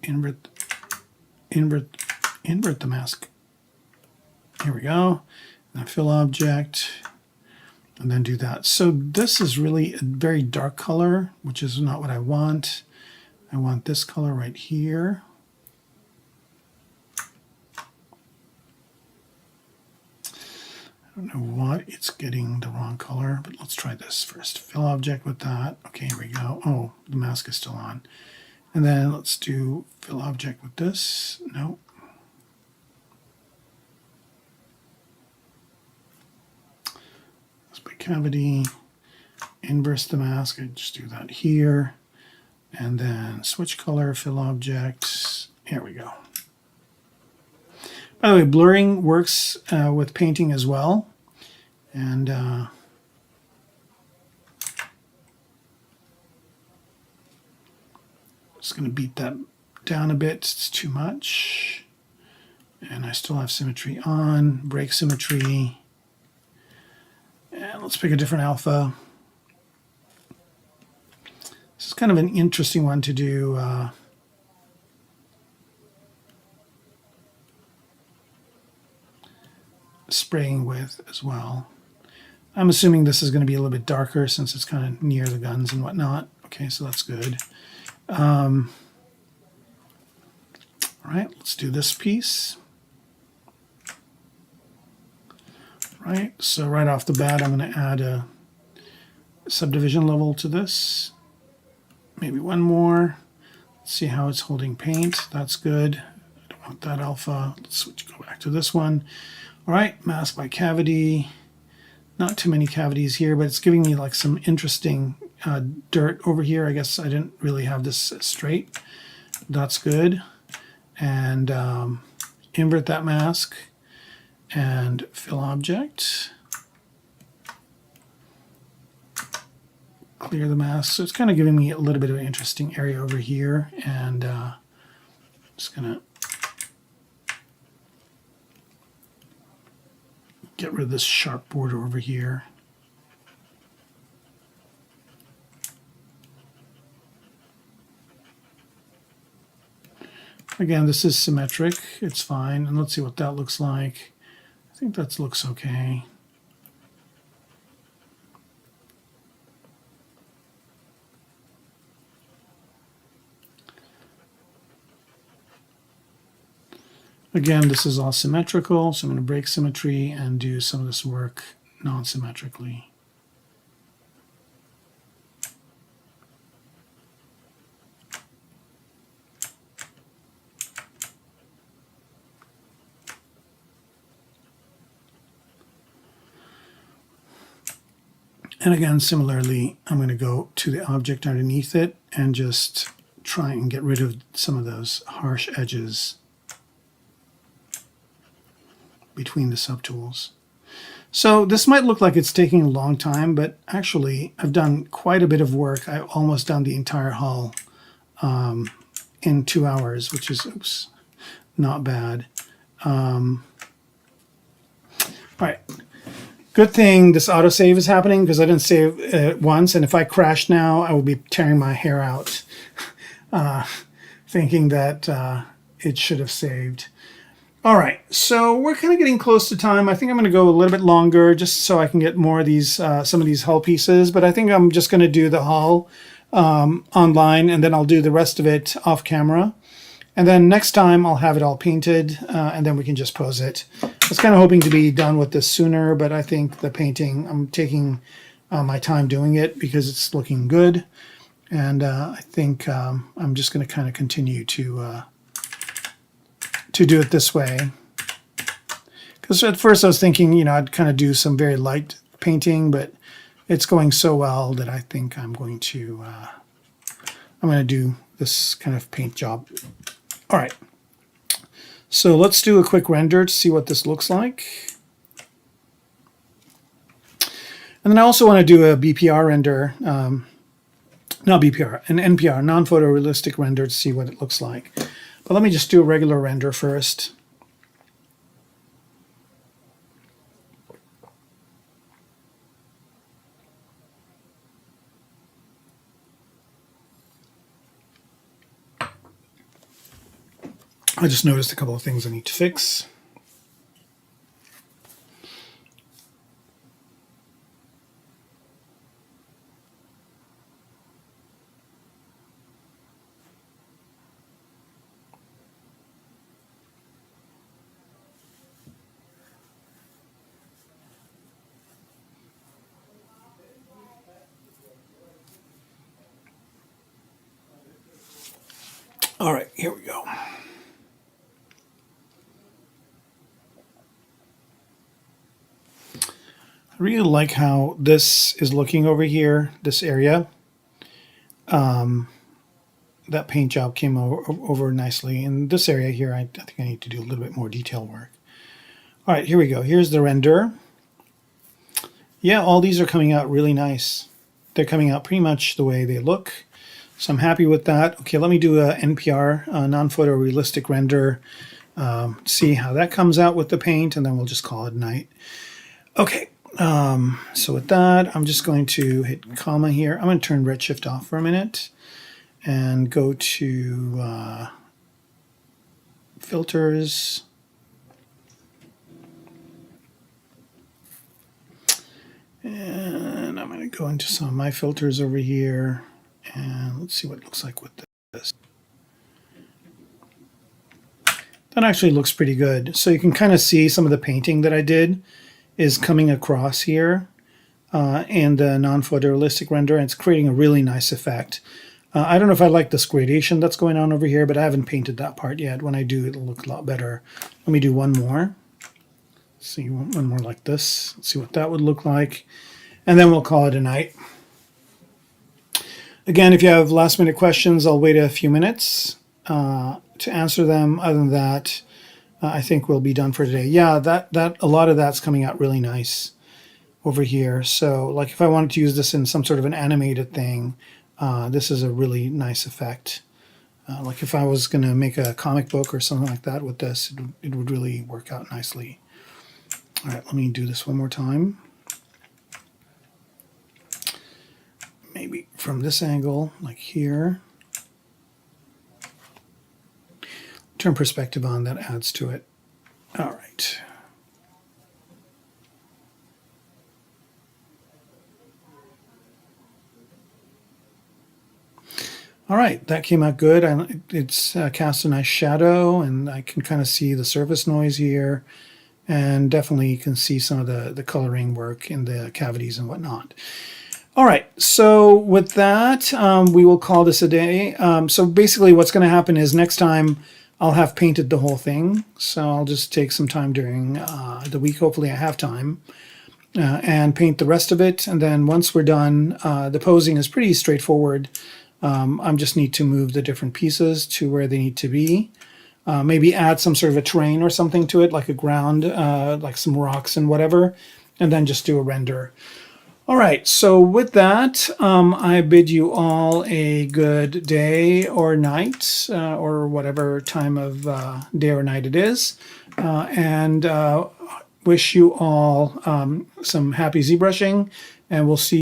invert the mask. Here we go. Now fill object. And then do that. So this is really a very dark color, which is not what I want. I want this color right here. I don't know why it's getting the wrong color, but let's try this first. Fill object with that. Okay, here we go. Oh, the mask is still on. And then let's do fill object with this. No. Cavity, inverse the mask, I just do that here, and then switch color, fill objects, here we go. By the way, blurring works with painting as well, and just going to beat that down a bit, it's too much, and I still have symmetry on, break symmetry. And let's pick a different alpha. This is kind of an interesting one to do spraying with as well. I'm assuming this is going to be a little bit darker since it's kind of near the guns and whatnot. Okay, so that's good. All right, let's do this piece. Right, so right off the bat, I'm going to add a subdivision level to this. Maybe one more. Let's see how it's holding paint. That's good. I don't want that alpha. Let's go back to this one. All right, mask by cavity. Not too many cavities here, but it's giving me like some interesting dirt over here. I guess I didn't really have this straight. That's good. And invert that mask. And fill object, clear the mask. So it's kind of giving me a little bit of an interesting area over here, and just gonna get rid of this sharp border over here. Again, this is symmetric, it's fine, and let's see what that looks like. I think that looks okay. Again, this is all symmetrical, so I'm going to break symmetry and do some of this work non-symmetrically. And again, similarly, I'm going to go to the object underneath it and just try and get rid of some of those harsh edges between the subtools. So this might look like it's taking a long time, but actually I've done quite a bit of work. I've almost done the entire hull in 2 hours, which is, not bad. All right. Good thing this autosave is happening because I didn't save it once, and if I crash now, I will be tearing my hair out thinking that it should have saved. All right, so we're kind of getting close to time. I think I'm going to go a little bit longer just so I can get more of these, some of these hull pieces, but I think I'm just going to do the hull online, and then I'll do the rest of it off camera. And then next time I'll have it all painted, and then we can just pose it. I was kind of hoping to be done with this sooner, but I think the painting, I'm taking my time doing it because it's looking good. And I think I'm just going to kind of continue to do it this way. Because at first I was thinking, you know, I'd kind of do some very light painting, but it's going so well that I think I'm going to do this kind of paint job. All right, so let's do a quick render to see what this looks like. And then I also want to do a BPR render, not BPR, an NPR, non-photorealistic render to see what it looks like. But let me just do a regular render first. I just noticed a couple of things I need to fix. All right, here we go. I really like how this is looking over here, this area. That paint job came over nicely. In this area here, I think I need to do a little bit more detail work. All right, here we go. Here's the render. Yeah, all these are coming out really nice. They're coming out pretty much the way they look. So I'm happy with that. Okay, let me do a NPR, non-photorealistic render, see how that comes out with the paint, and then we'll just call it a night. Okay, so with that, I'm just going to hit comma here. I'm going to turn redshift off for a minute and go to filters. And I'm going to go into some of my filters over here. And let's see what it looks like with this. That actually looks pretty good. So you can kind of see some of the painting that I did is coming across here in the non-photorealistic render, and it's creating a really nice effect. I don't know if I like this gradation that's going on over here, but I haven't painted that part yet. When I do, it'll look a lot better. Let me do one more. Let's see, one more like this. Let's see what that would look like. And then we'll call it a night. Again, if you have last minute questions, I'll wait a few minutes to answer them. Other than that, I think we'll be done for today. Yeah, a lot of that's coming out really nice over here. So like if I wanted to use this in some sort of an animated thing, this is a really nice effect. Like if I was going to make a comic book or something like that with this, it would really work out nicely. All right, let me do this one more time. Maybe from this angle, like here. Turn perspective on, that adds to it. All right. All right, that came out good. It's cast a nice shadow, and I can kind of see the surface noise here, and definitely you can see some of the coloring work in the cavities and whatnot. All right, so with that, we will call this a day. So basically what's going to happen is next time I'll have painted the whole thing. So I'll just take some time during the week. Hopefully I have time. and paint the rest of it. And then once we're done, the posing is pretty straightforward. I just need to move the different pieces to where they need to be. Maybe add some sort of a terrain or something to it, like a ground, like some rocks and whatever, and then just do a render. All right, so with that, I bid you all a good day or night, or whatever time of day or night it is, and wish you all some happy ZBrushing, and we'll see